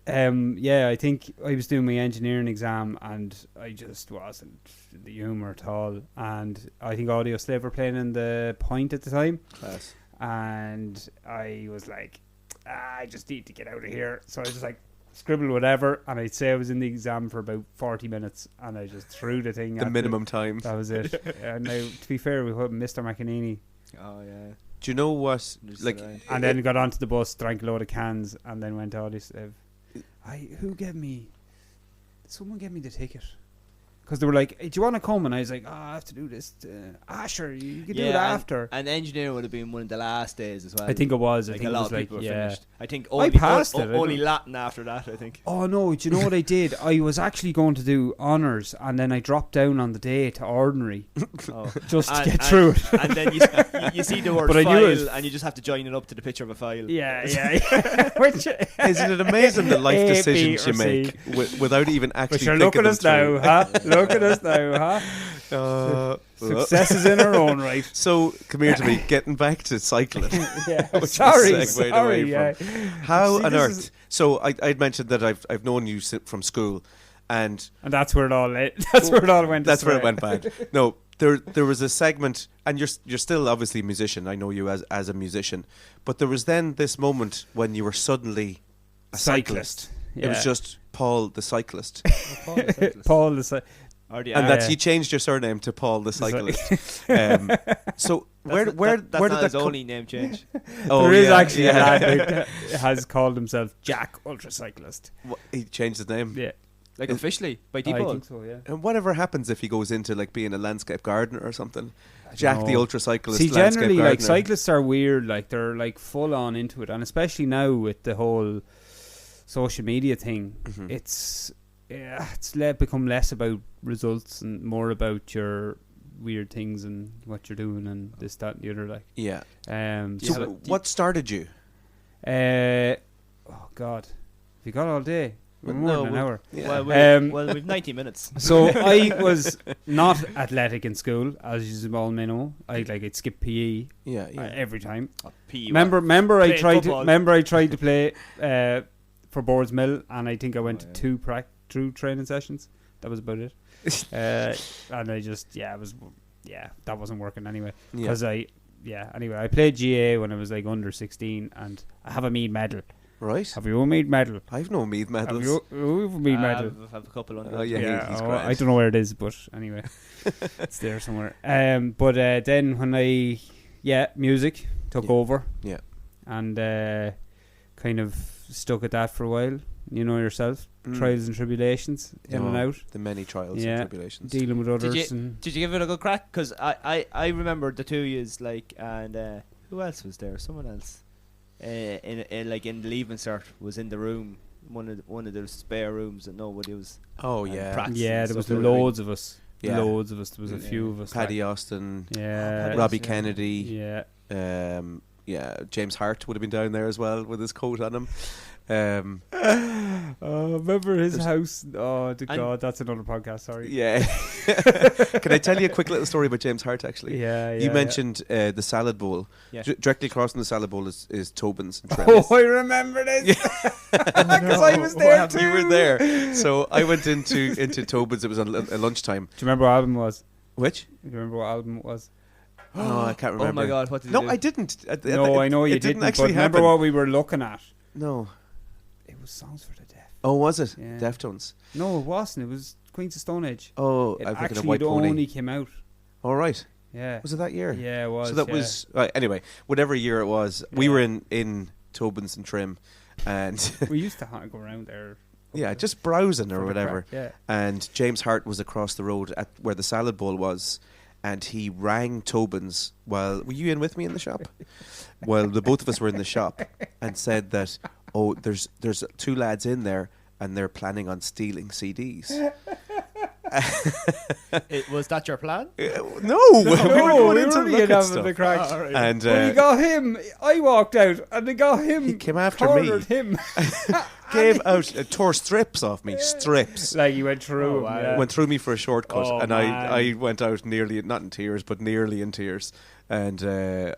I think I was doing my engineering exam and I just wasn't in the humour at all. And I think Audio Slave were playing in the Point at the time. Class. And I was like, I just need to get out of here. So I just like scribbled whatever, and I'd say I was in the exam for about 40 minutes, and I just threw the thing. The at minimum time. That was it. And now, to be fair, we had Mr. McEnany, Oh, yeah. Do you know what? Just Like, around. and then got onto the bus, drank a load of cans, and then went to Audio Slave. Someone gave me the ticket. because they were like, hey, do you want to come? And I was like, oh, I have to do this. Sure, you can do it after. And engineering would have been one of the last days as well. I think it was. Like I think a it lot was of people were finished. I think I passed it. only Latin after that, I think. Oh no, do you know what I did? I was actually going to do honours, and then I dropped down on the day to ordinary just to get through it. And then you see the word But I knew file, and you just have to join it up to the picture of a file. Yeah. Which, Isn't it amazing the life A, B, decisions you or C. make without even actually but you're thinking looking at us them now, through? huh? Look at us now, huh? Success is in our own right. So, come here to me, getting back to cycling. Yeah. Which Sorry. we segued away Yeah. How See, on this earth? is- So, I'd mentioned that I've known you from school, and And that's where it all. That's where it all went. that's where it astray. went bad. No, there was a segment, and you're still obviously a musician. I know you as a musician, but there was then this moment when you were suddenly a cyclist. Yeah. It was just Paul the cyclist, Paul the and that's you changed your surname to Paul the cyclist. So where That's did not that his come? only name change. Oh, there is yeah, actually a yeah. lad who has called himself Jack Ultracyclist. He changed his name. Yeah, Like officially, by I default. think so. Yeah. And whatever happens if he goes into like being a landscape gardener or something? Jack the know. ultracyclist. See, landscape generally, gardener. like cyclists are weird. Like they're like full on into it, and especially now with the whole social media thing, Mm-hmm. it's become less about results and more about your weird things and what you're doing and this, that, and the other. Like, Yeah. so So what started you? oh God, have you got all day? We're more No, than an hour. Yeah. Well, we've 90 minutes. So I was not athletic in school, as you all may know. I'd skip PE Yeah. every time. P. Remember, I Playing tried football. to play for Boards Mill, and I think I went to two training sessions. That was about it. And I just that wasn't working anyway. Because anyway, I played GA when I was like under 16, and I have a Mead medal. Right. Have you a Mead medal? I've no Mead medals. Have you a Mead medal? I have a couple on. Oh, yeah, he's grand. I don't know where it is, but anyway, it's there somewhere. But then when music took over. Yeah. And kind of stuck at that for a while. You know yourself, trials and tribulations, in and out. The many trials and tribulations. Dealing with others. Did you give it a good crack? Because I remember the 2 years, like, and who else was there? Someone else. In the leaving cert was in the room, one of those spare rooms that nobody was. Oh yeah. practicing Yeah, and there was stuff. loads of us. Yeah. Loads of us. There was a few of us. Paddy Austin. Yeah. Robbie Kennedy. Yeah. James Hart would have been down there as well with his coat on him. Remember his house? Oh, God, that's another podcast. Sorry. Yeah. Can I tell you a quick little story about James Hart? Actually, You mentioned the salad bowl. Yeah. Directly across from the salad bowl is Tobin's. And Oh, I remember this. Because I was there too. You were there. So I went into Tobin's. It was on lunchtime. Do you remember what album it was? Which? Do you remember what album it was? No, I can't remember. Oh my God! What did No, you do? I didn't. No, I know you didn't. actually But remember happen. what we were looking at? No. It was Songs for the Deaf. Oh, was it? Yeah. Deftones. No, it wasn't. It was Queens of Stone Age. Oh, It I'm thinking of actually White Pony. only came out. All right. Yeah. Was it that year? Yeah, it was. So that was anyway. Whatever year it was, we were in Tobin's and Trim, and We used to go around there. yeah, just browsing for or the whatever. crack, yeah. And James Hart was across the road at where the salad bowl was, and he rang Tobin's while were you in with me in the shop? Well, the both of us were in the shop, and said that there's two lads in there and they're planning on stealing CDs. Was that your plan? No, we were going in to look at stuff. the crack. And When you got him, I walked out and they got him. He came after cornered me. him. Gave out tore strips off me, strips. Like he went through. Oh, wow. Yeah. Went through me for a shortcut, Oh, and man. I went out nearly, not in tears, but nearly in tears. And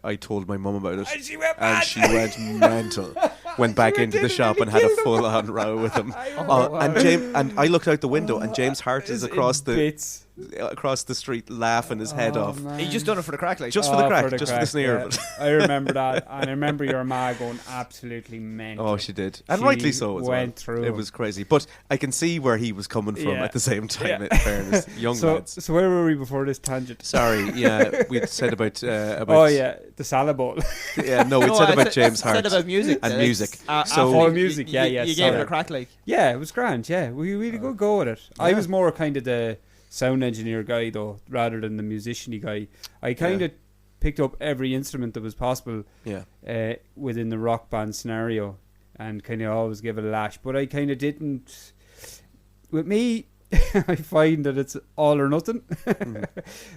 I told my mum about it, And she went and mad. she went mental. Went back into the shop and had a full-on row with him. And I looked out the window, and James Hart is across the street, laughing his head off, You just done it for the crack, like. just for the crack, just for the crack, sneer yeah. of it. I remember that, and I remember your ma going absolutely mental. Oh, she did, and She rightly so as went well. through It him. was crazy, but I can see where he was coming from Yeah. at the same time. Yeah. In fairness, young lads. So where were we before this tangent? Sorry, yeah, we'd said about Oh yeah, the salad bowl. yeah, no, we'd said about James Hart Said about music. and like, music. Oh, music, yeah, You gave sorry. it a crack, like. Yeah, it was grand. Yeah, we had a good go at it. I was more kind of the sound engineer guy though, rather than the musician-y guy. I kind of picked up every instrument that was possible within the rock band scenario, and kind of always give it a lash. But I kind of didn't. With me, I find that it's all or nothing.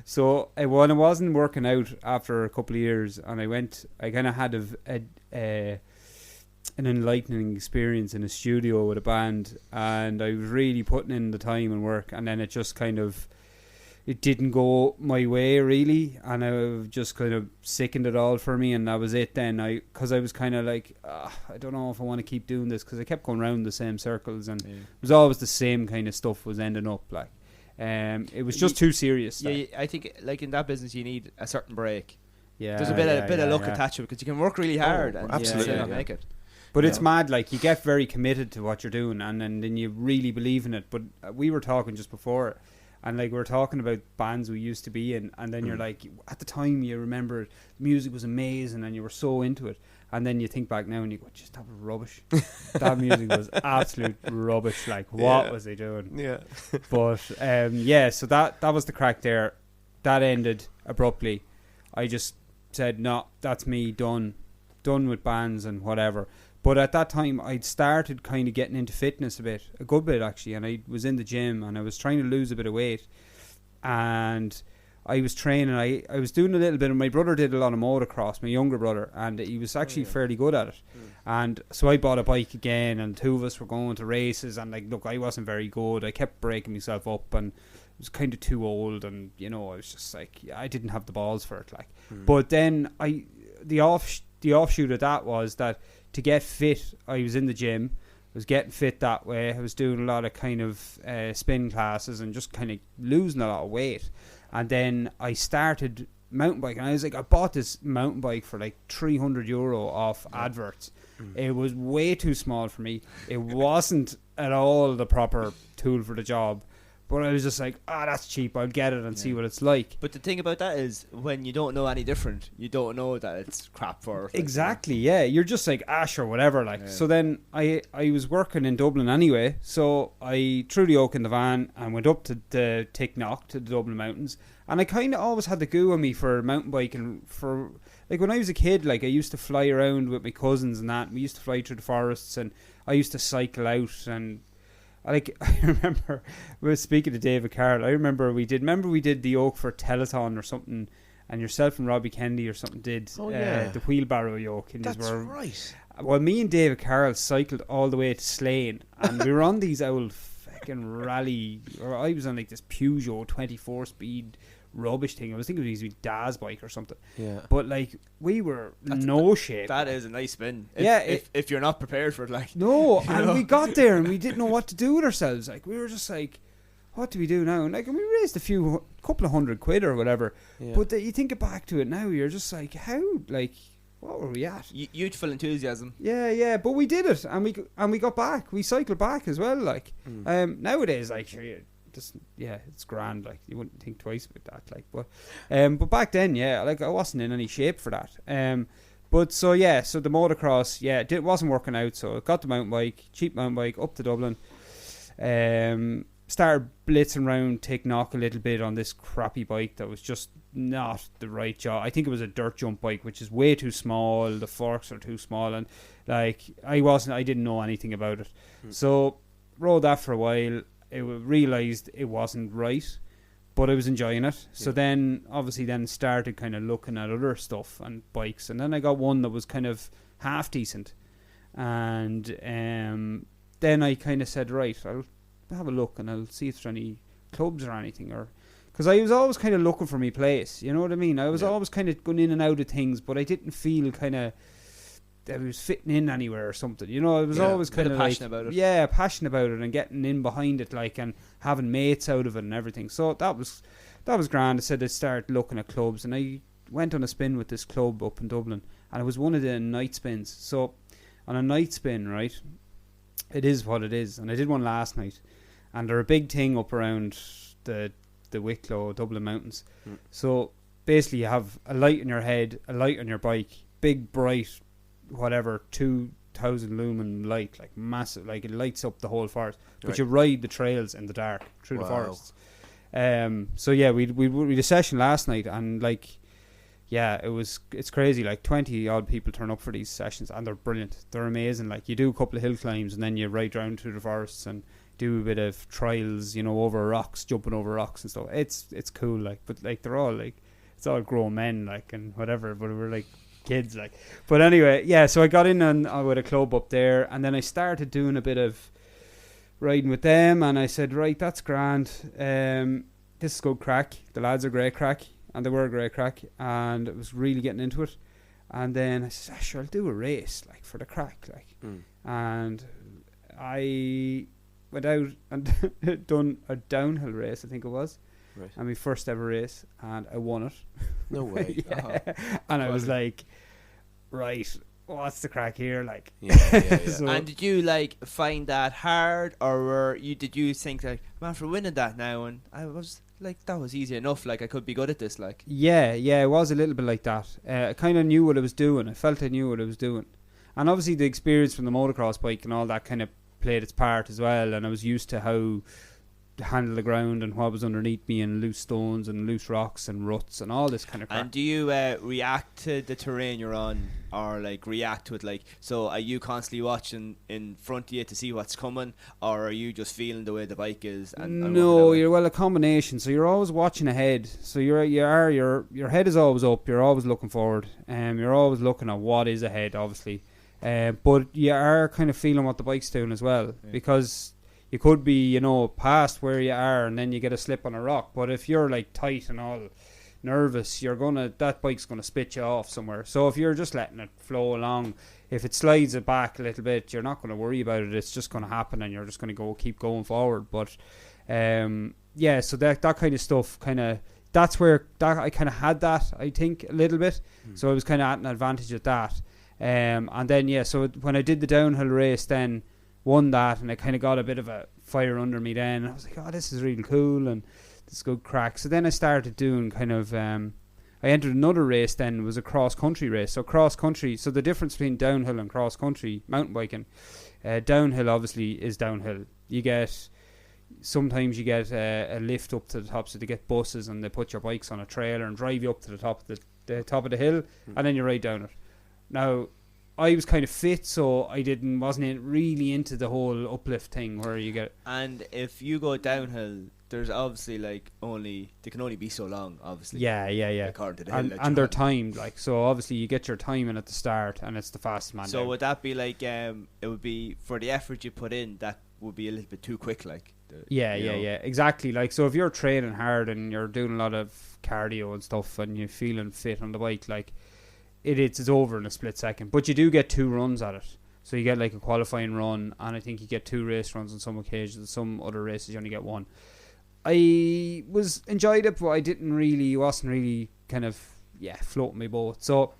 So when I wasn't working out after a couple of years, and I kind of had an enlightening experience in a studio with a band, and I was really putting in the time and work, and then it just kind of, it didn't go my way really, and I just kind of sickened it all for me, and that was it then. Because I was kind of like, I don't know if I want to keep doing this, because I kept going around the same circles, and it was always the same kind of stuff was ending up like. It was just too serious. Yeah, I think like in that business you need a certain break. Yeah, there's a bit of luck attached to it, because you can work really hard and absolutely not make it. But it's mad, like, you get very committed to what you're doing, and then you really believe in it. But we were talking just before, and like we were talking about bands we used to be in, and then you're like, at the time you remember music was amazing and you were so into it, and then you think back now and you go, just that was rubbish. That music was absolute rubbish. Like, what was they doing? Yeah. But so that was the crack there. That ended abruptly. I just said, no, that's me, done with bands and whatever. But at that time, I'd started kind of getting into fitness a good bit actually, and I was in the gym and I was trying to lose a bit of weight, and I was training. I was doing a little bit, and my brother did a lot of motocross, my younger brother, and he was actually fairly good at it. And so I bought a bike again, and two of us were going to races, and like, look, I wasn't very good. I kept breaking myself up, and I was kind of too old, and I was just like, I didn't have the balls for it. Like, but then the offshoot of that was that, to get fit, I was in the gym. I was getting fit that way. I was doing a lot of kind of spin classes and just kind of losing a lot of weight. And then I started mountain biking. And I was like, I bought this mountain bike for like €300 off adverts. It was way too small for me. It wasn't at all the proper tool for the job. But I was just like, that's cheap, I'll get it and see what it's like. But the thing about that is, when you don't know any different, you don't know that it's crap for it. Exactly, yeah. You're just like, sure, whatever. Like, so then I was working in Dublin anyway, so I threw the yoke in the van and went up to the Ticknock, to the Dublin Mountains. And I kind of always had the goo on me for mountain biking. For like, when I was a kid, like, I used to fly around with my cousins and that. We used to fly through the forests, and I used to cycle out. And like, I remember we were speaking to David Carroll. I remember we did the yoke for Telethon or something, and yourself and Robbie Kennedy or something did the wheelbarrow yoke. And That's right. Well, me and David Carroll cycled all the way to Slane, and we were on these old fucking rally, or I was on like this Peugeot 24-speed rubbish thing. I was thinking it was a Daz bike or something. Yeah. But like, we were shape. That is a nice spin. If you're not prepared for it, like. No, and we got there and we didn't know what to do with ourselves. Like, we were just like, what do we do now? And like, and we raised couple of £100 or whatever. Yeah. But you think back to it now, you're just like, how, like, what were we at? Youthful enthusiasm. Yeah, but we did it, and we got back. We cycled back as well. Like, nowadays, like, it's grand. Like, you wouldn't think twice about that. Like, but back then, like, I wasn't in any shape for that. So the motocross, it wasn't working out. So I got the mountain bike, cheap mountain bike, up to Dublin. Started blitzing around Ticknock a little bit on this crappy bike that was just not the right job. I think it was a dirt jump bike, which is way too small. The forks are too small, and like, I didn't know anything about it. So rode that for a while. I realised it wasn't right, but I was enjoying it. So then obviously started kind of looking at other stuff and bikes, and then I got one that was kind of half decent, and then I kind of said, right, I'll have a look and I'll see if there's any clubs or anything, or because I was always kind of looking for my place, you know what I mean? I was always kind of going in and out of things, but I didn't feel kind of that I was fitting in anywhere or something, you know. I was always kind of passionate about it. Yeah, passionate about it and getting in behind it, like, and having mates out of it and everything. So that was grand. I said I'd start looking at clubs, and I went on a spin with this club up in Dublin, and it was one of the night spins. So on a night spin, right, it is what it is, and I did one last night, and they're a big thing up around the Wicklow, Dublin Mountains. So basically you have a light in your head, a light on your bike, big bright whatever 2,000 lumen light, like massive, like it lights up the whole forest, but you ride the trails in the dark through the forests. So yeah, we did a session last night, and like, yeah, it's crazy. Like 20 odd people turn up for these sessions, and they're brilliant. They're amazing. Like you do a couple of hill climbs, and then you ride down through the forests and do a bit of trials, over rocks, jumping over rocks and stuff. It's cool. Like, but like they're all like, it's all grown men, like, and whatever. But we're like kids, like. But anyway, yeah. So I got in with a club up there, and then I started doing a bit of riding with them, and I said, right, that's grand. This is good crack. The lads are great crack, and they were great crack, and it was really getting into it. And then I said, sure, I'll do a race, like, for the crack, like. And I went out and done a downhill race, I think it was. Right. And my first ever race, and I won it. No way. Yeah. And I was like, right, what's the crack here? Like, Yeah. So, And did you like find that hard, or did you think like, man, for winning that now? And I was like, that was easy enough. Like I could be good at this. Like, yeah, it was a little bit like that. I kind of knew what I was doing. I felt I knew what I was doing, and obviously the experience from the motocross bike and all that kind of played its part as well. And I was used to how to handle the ground and what was underneath me, and loose stones and loose rocks and ruts and all this kind of crap. and do you react to the terrain you're on, or like react to it? Like, so are you constantly watching in front of you to see what's coming, or are you just feeling the way the bike is? And No, you're a combination. So you're always watching ahead. So your head is always up. You're always looking forward. You're always looking at what is ahead, obviously. But you are kind of feeling what the bike's doing as well, because you could be, past where you are, and then you get a slip on a rock. But if you're like tight and all nervous, that bike's gonna spit you off somewhere. So if you're just letting it flow along, if it slides it back a little bit, you're not gonna worry about it. It's just gonna happen, and you're just gonna keep going forward. But yeah, so that kind of stuff, that's where I kind of had that, I think, a little bit. So I was kind of at an advantage at that. And then so when I did the downhill race, then won that, and I kind of got a bit of a fire under me then. I was like, oh, this is really cool, and this is good crack. So then I started doing kind of I entered another race then. It was a cross country race. So cross country, so the difference between downhill and cross country mountain biking, downhill obviously is downhill. Sometimes you get a lift up to the top, so they get buses and they put your bikes on a trailer and drive you up to the top of the top of the hill, and then you ride down it. Now, I was kind of fit, so I wasn't really into the whole uplift thing where you get. And if you go downhill, there's obviously they can only be so long, obviously. Yeah. According to the hill And they're timed, like, so obviously you get your timing at the start, and it's the fastest man. So down. would that be like it would be for the effort you put in, that would be a little bit too quick, like. Yeah, exactly. Like, so if you're training hard and you're doing a lot of cardio and stuff, and you're feeling fit on the bike, like. It's over in a split second, but you do get 2 runs at it. So you get like a qualifying run, and I think you get 2 race runs on some occasions. Some other races you only get 1. I enjoyed it, but I wasn't really kind of floating my boat. So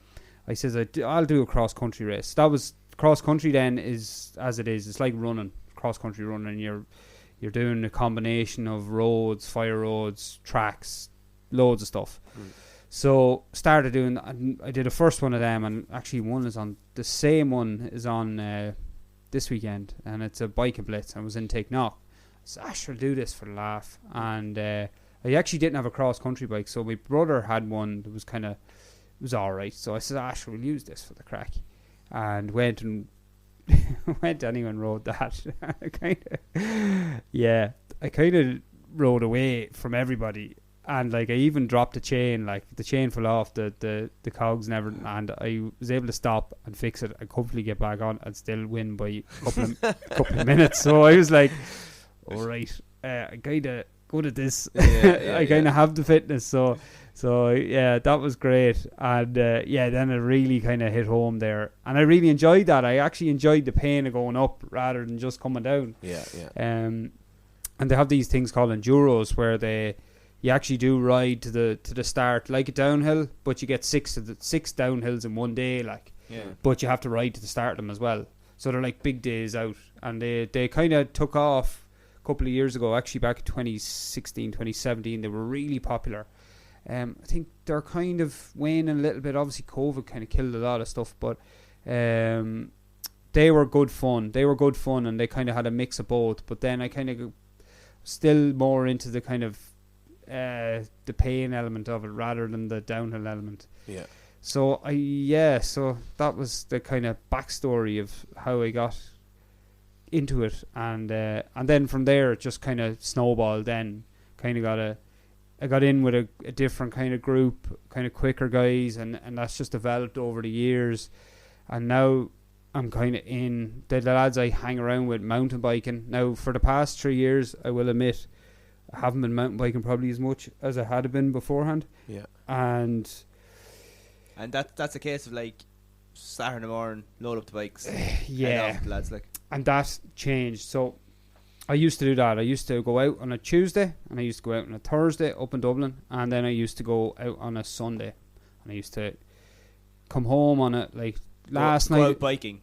I says I'll do a cross country race. That was cross country. Then is as it is. It's like running, cross country running. You're doing a combination of roads, fire roads, tracks, loads of stuff. So started doing, and I did a first one of them, and actually the same one is on this weekend, and it's a bike and blitz. I was in Timahoe. So I should do this for the laugh, and I actually didn't have a cross country bike, so my brother had one that was alright. So I said, Ash, we'll use this for the crack, and went anyway and rode that. I kind of rode away from everybody. And like I even dropped the chain, like the chain fell off the cogs and everything, and I was able to stop and fix it and comfortably get back on and still win by a couple of minutes. So I was like, all right, I kind of good at this. I kind of have the fitness. So yeah, that was great. And then it really kind of hit home there, and I really enjoyed that. I actually enjoyed the pain of going up rather than just coming down. And they have these things called enduros where you actually do ride to the start like a downhill, but you get 6 downhills in one day, like. But you have to ride to the start of them as well. So they're like big days out, and they kind of took off a couple of years ago. Actually, back in 2016, 2017, they were really popular. I think they're kind of waning a little bit. Obviously, COVID kind of killed a lot of stuff, but they were good fun. And they kind of had a mix of both. But then I kind of still more into the kind of the pain element of it rather than the downhill element. Yeah. So so that was the kind of backstory of how I got into it, and then from there it just kind of snowballed. Then kind of I got in with a different kind of group, kind of quicker guys, and that's just developed over the years. And now I'm kind of in the lads I hang around with mountain biking. Now for the past 3 years, I will admit, I haven't been mountain biking probably as much as I had been beforehand. Yeah. And that's a case of like Saturday in the morning, load up the bikes. Yeah. Head off, lads, like. And that's changed. So I used to do that. I used to go out on a Tuesday, and I used to go out on a Thursday up in Dublin, and then I used to go out on a Sunday, and I used to come home on it like last Go night. out biking.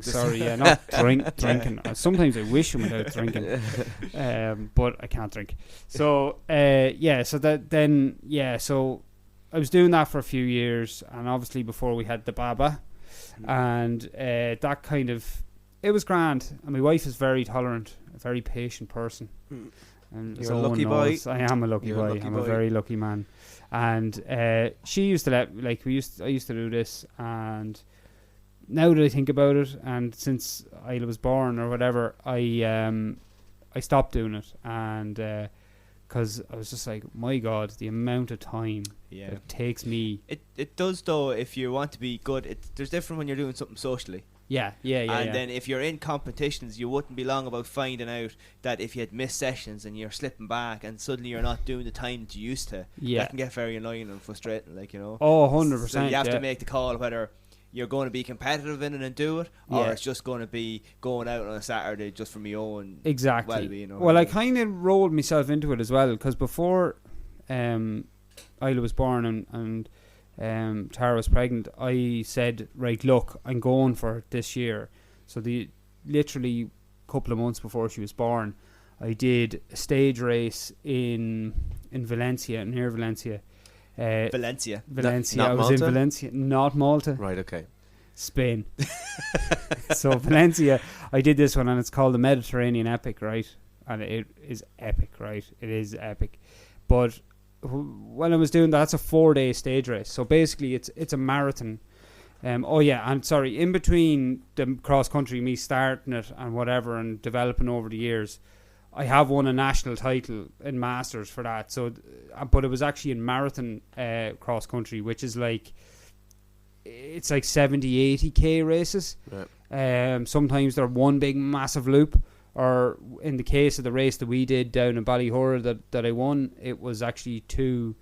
Sorry, yeah, not drinking. Sometimes I wish I'm without drinking, but I can't drink. So so I was doing that for a few years, and obviously before we had the Baba, and that kind of, it was grand. And my wife is very tolerant, a very patient person. And You're a lucky boy. I am a lucky boy. I'm a very lucky man. And she used to I used to do this, and now that I think about it, and since I was born or whatever, I stopped doing it, and because I was just like, my God, the amount of time that it takes me. It does though. If you want to be good, there's different when you're doing something socially. Yeah. And then if you're in competitions, you wouldn't be long about finding out that if you had missed sessions and you're slipping back and suddenly you're not doing the time that you used to, that can get very annoying and frustrating, like, you know. Oh, 100%. So you have to make the call whether you're going to be competitive in it and do it, or it's just going to be going out on a Saturday just for my own well-being. Well, I kind of rolled myself into it as well, because before Isla was born and Tara was pregnant, I said, right, look, I'm going for it this year. So literally a couple of months before she was born, I did a stage race in Valencia, near Valencia. Valencia. Not I was Malta? in Valencia, not Malta. Right, okay. Spain. So Valencia, I did this one, and it's called the Mediterranean Epic, right? And it is epic, right? It is epic. But when I was doing that, it's a 4-day stage race. So basically, it's a marathon. In between the cross country, me starting it and whatever, and developing over the years, I have won a national title in Masters for that. So, but it was actually in marathon cross country, which is like, it's like 70-80k races. Right. Sometimes they're one big massive loop, or in the case of the race that we did down in Ballyhora that I won, it was actually two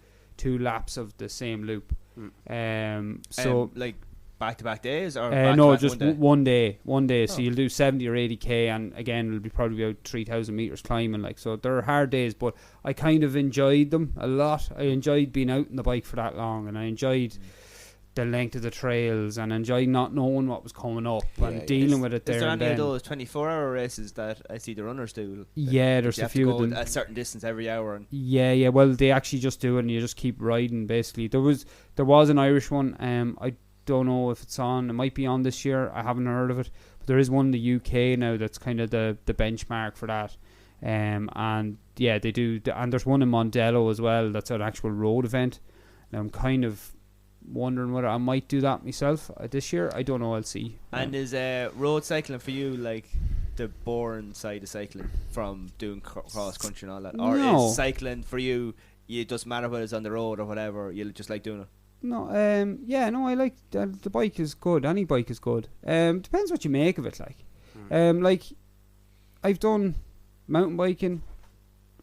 laps of the same loop. So like back-to-back days, or no, just one day. So you'll do 70 or 80k, and again it'll be probably about 3,000 meters climbing. Like, so they're hard days, but I kind of enjoyed them a lot. I enjoyed being out on the bike for that long, and I enjoyed the length of the trails, and enjoyed not knowing what was coming up and dealing with it there. Is there and any then. of those 24-hour races that I see the runners do? Yeah, there's a few of them. A certain distance every hour. And yeah. Well, they actually just do it, and you just keep riding. Basically, there was an Irish one. I don't know if it's on. It might be on this year. I haven't heard of it, but there is one in the UK now that's kind of the benchmark for that. And yeah, they do. And there's one in Mondello as well. That's an actual road event. And I'm kind of wondering whether I might do that myself this year. I don't know. I'll see. And is road cycling for you like the boring side of cycling from doing cross country and all that, or is cycling for you? It doesn't matter whether it's on the road or whatever. You just like doing it. No, I like the bike is good. Any bike is good. Depends what you make of it. Like I've done mountain biking,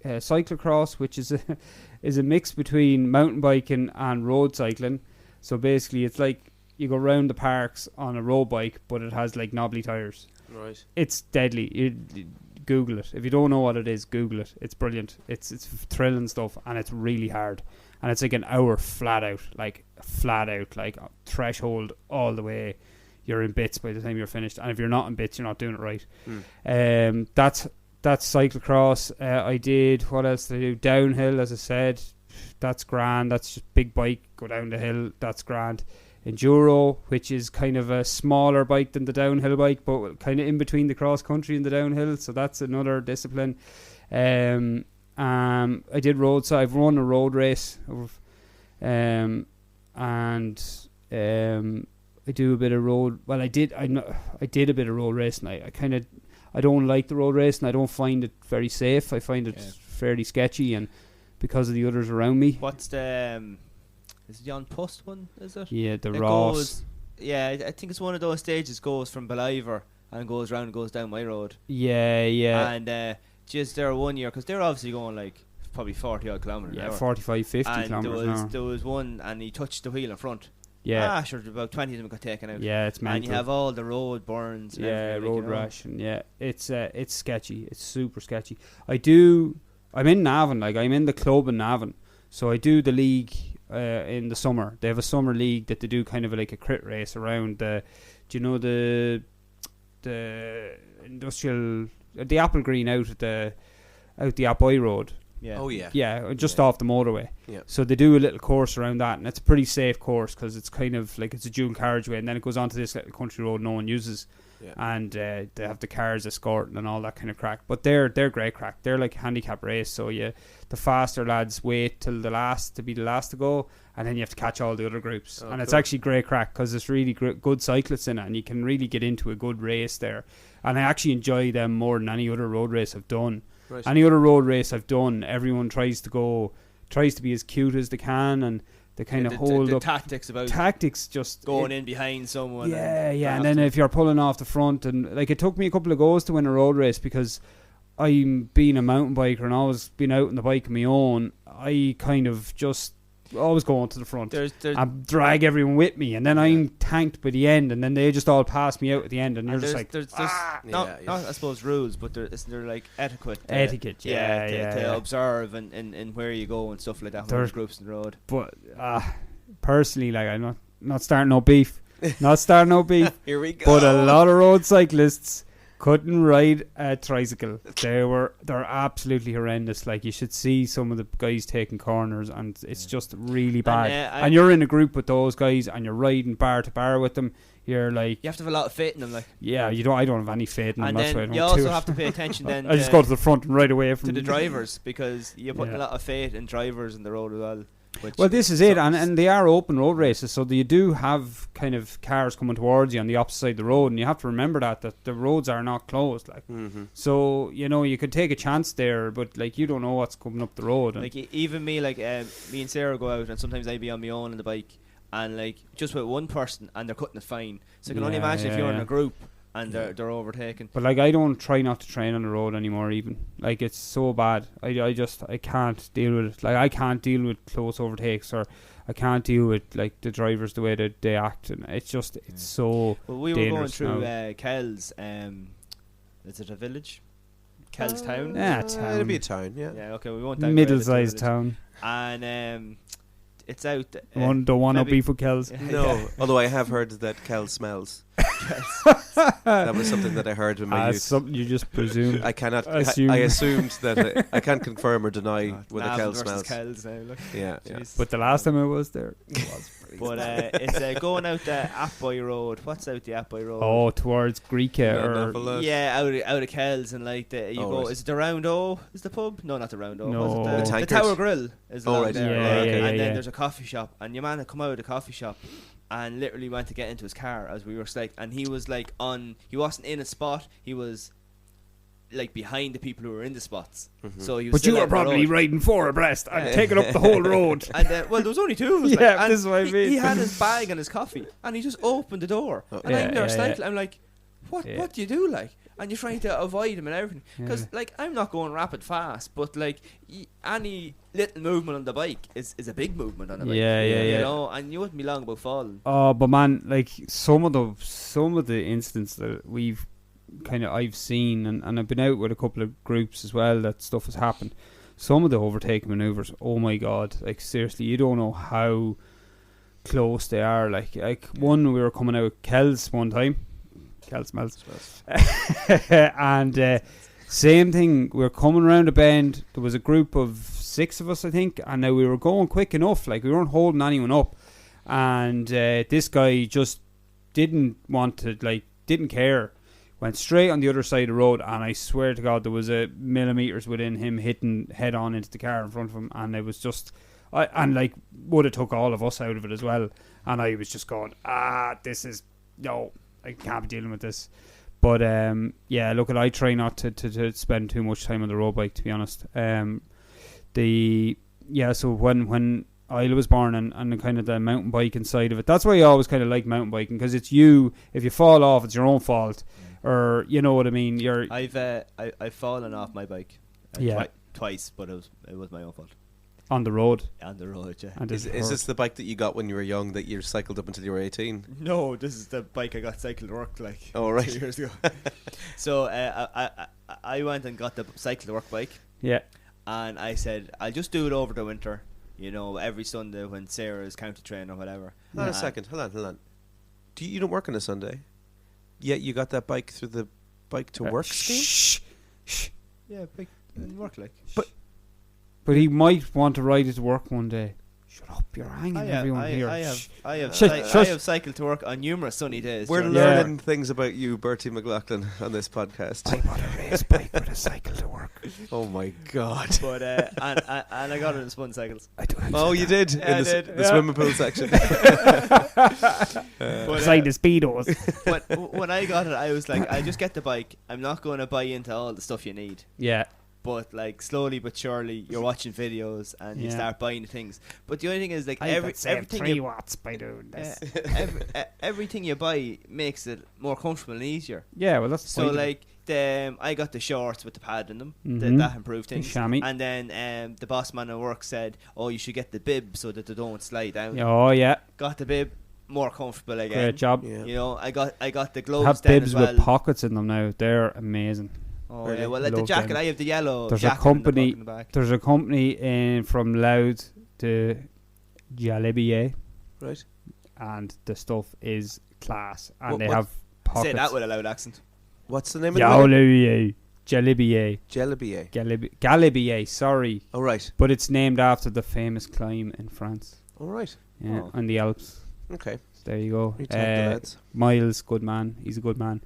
cyclocross, which is a mix between mountain biking and road cycling. So basically, it's like you go round the parks on a road bike, but it has like knobbly tires. Right. It's deadly. You Google it. If you don't know what it is, Google it. It's brilliant. It's thrilling stuff, and it's really hard. And it's like an hour flat out, like threshold all the way. You're in bits by the time you're finished, and if you're not in bits, you're not doing it right. That's cyclocross. I did, what else did I do? Downhill, as I said. That's grand. That's just big bike, go down the hill. That's grand. Enduro, which is kind of a smaller bike than the downhill bike, but kind of in between the cross country and the downhill. So that's another discipline. I did roadside. I've run a road race, and I do a bit of road. Well, I did a bit of road racing. I don't like the road racing. I don't find it very safe. I find it fairly sketchy, and because of the others around me. What's the is it the On Post one? Is it? Yeah, the Ross. I think it's one of those stages goes from Believer and goes round and goes down my road. Yeah. And just there 1 year, because they're obviously going like probably 40 odd kilometres an hour. 45, 50 and kilometres an hour. There was one, and he touched the wheel in front. Yeah. Sure, about 20 of them got taken out. Yeah, it's mental. And you have all the road burns. And road rash, and it's sketchy. It's super sketchy. I'm in Navan, like I'm in the club in Navan, so I do the league in the summer. They have a summer league that they do kind of like a crit race around the industrial, the Apple Green out the Apoy Road. Yeah. Oh yeah. Yeah, just off the motorway. Yeah. So they do a little course around that, and it's a pretty safe course because it's kind of like it's a dual carriageway, and then it goes onto this little country road no one uses. Yeah. And they have the cars escorting and all that kind of crack. But they're great crack. They're like handicap race. So the faster lads wait till the last to be the last to go, and then you have to catch all the other groups. And it's actually great crack because there's really good cyclists in it, and you can really get into a good race there. And I actually enjoy them more than any other road race I've done. Right. Any other road race I've done, everyone tries to be as cute as they can, and they kind of hold the up tactics just going in behind someone. And then if you're pulling off the front, and like it took me a couple of goes to win a road race because I'm being a mountain biker and always been out on the bike on my own. I kind of just always go on to the front and drag everyone with me, and then I'm tanked by the end, and then they just all pass me out at the end, and you're just like not I suppose rules, but they're like etiquette to observe and where you go and stuff like that when there's groups in the road. But personally, like I'm not starting no beef. Not starting no beef. Here we go. But a lot of road cyclists couldn't ride a tricycle. They're absolutely horrendous. Like you should see some of the guys taking corners, and it's just really bad. And you're in a group with those guys, and you're riding bar to bar with them. You're like, you have to have a lot of faith in them. Like, yeah, you don't. I don't have any faith in them. And that's why I then don't you also have to pay attention. Then I just go to the front and ride away from to the drivers, because you put a lot of faith in drivers in the road as well. Well, this is it, and they are open road races, so you do have kind of cars coming towards you on the opposite side of the road, and you have to remember that the roads are not closed, like. So you could take a chance there, but like you don't know what's coming up the road. And like even me, like me and Sarah go out, and sometimes I'd be on my own on the bike, and like just with one person, and they're cutting it fine. So I can only imagine if you're in a group and they're overtaken. But like I don't try not to train on the road anymore. Even like it's so bad. I can't deal with it. Like I can't deal with close overtakes, or I can't deal with like the drivers the way that they act, and it's just it's so. Well, we were going through now. Kells. Is it a village? Kells town. Yeah, town. It'll be a town. Yeah. Yeah. Okay, we won't. Middle-sized town. And it's out. Don't want to be for Kells. No, although I have heard that Kel smells. That was something that I heard in my youth. Something you just presume. I cannot. Assume. I assumed that I can't confirm or deny whether Kel smells. Kells now, look. Yeah. But the last time I was there, it was pretty but it's going out the Apoy Road. What's out the Apoy Road? Oh, towards Greeka out of Kells, and like you go. Is it the Round O? Is the pub? No, not the Round O. No, the Tower Grill is right there. Yeah, and then there's a coffee shop, and your man had come out of the coffee shop and literally went to get into his car as we were like, and he was like he wasn't in a spot, he was like behind the people who were in the spots. So he was. But you were probably riding 4 abreast and taking up the whole road. And well, there was only 2 of us. Yeah, this is what I mean. He had his bag and his coffee, and he just opened the door. And I'm there cycling. I'm like, what do you do, like? And you're trying to avoid him and everything, because like I'm not going rapid fast, but like any little movement on the bike is a big movement on the bike. You know, and you wouldn't be long about falling. Oh, but man, like some of the incidents that I've seen, and I've been out with a couple of groups as well that stuff has happened. Some of the overtaking maneuvers, oh my god, like seriously, you don't know how close they are. Like one, we were coming out of Kells one time. Kells smells. And same thing, we were coming around a bend. There was a group of 6 of us, I think, and now we were going quick enough, like we weren't holding anyone up, and this guy just didn't care. went straight on the other side of the road, and I swear to God there was a millimetres within him hitting head on into the car in front of him, and it was just and like would have took all of us out of it as well, and I was just going, this is no, I can't be dealing with this. But yeah, look, I try not to spend too much time on the road bike, to be honest. So when Isla was born and the kind of the mountain biking side of it, that's why I always kind of like mountain biking, because it's you. If you fall off, it's your own fault, or you know what I mean. I've fallen off my bike, twice, but it was my own fault. On the road. On the road, yeah. And Is this the bike that you got when you were young that you cycled up until you were 18? No, this is the bike I got cycled to work like 2 years ago. So I went and got the cycle to work bike. Yeah. And I said, I'll just do it over the winter, you know, every Sunday when Sarah's county train or whatever. Hold on a second. Hold on. You don't work on a Sunday? Yet you got that bike through the bike to work scheme? Shh. Yeah, bike and work like. But he might want to ride it to work one day. Shut up, you're hanging everyone here. I have cycled to work on numerous sunny days. We're learning things about you, Bertie McLaughlin, on this podcast. I bought a race bike with a cycle to work. Oh my God. But and I got it in spun cycles. You did? Yeah, in the swimming pool section. Beside the Speedos. But when I got it, I was like, I just get the bike. I'm not going to buy into all the stuff you need. Yeah. But like slowly but surely, you're watching videos and you start buying things. But the only thing is, like, everything 3 watts by doing this. everything you buy makes it more comfortable and easier. Yeah, well, that's so like I got the shorts with the pad in them. Mm-hmm. That improved things. Chamois. And then the boss man at work said, "Oh, you should get the bib so that they don't slide down." Oh yeah. Got the bib, more comfortable again. Great job. Yeah. You know, I got the gloves. Have then bibs as well. with pockets in them now. They're amazing. Oh Really? yeah, well, like the Love jacket, them. I have the yellow. There's jacket a company. in the back. There's a company from Loud to Jalibier, Right. and the stuff is class. And What- they what- have pockets. Say that with a loud accent. What's the name of the bike? Jalibier. Jalibier. Galibier, sorry. Oh, right. But it's named after the famous climb in France. All right. Yeah, Oh. on the Alps. Okay. So there you go. You talk the lads. Miles, good man. He's a good man.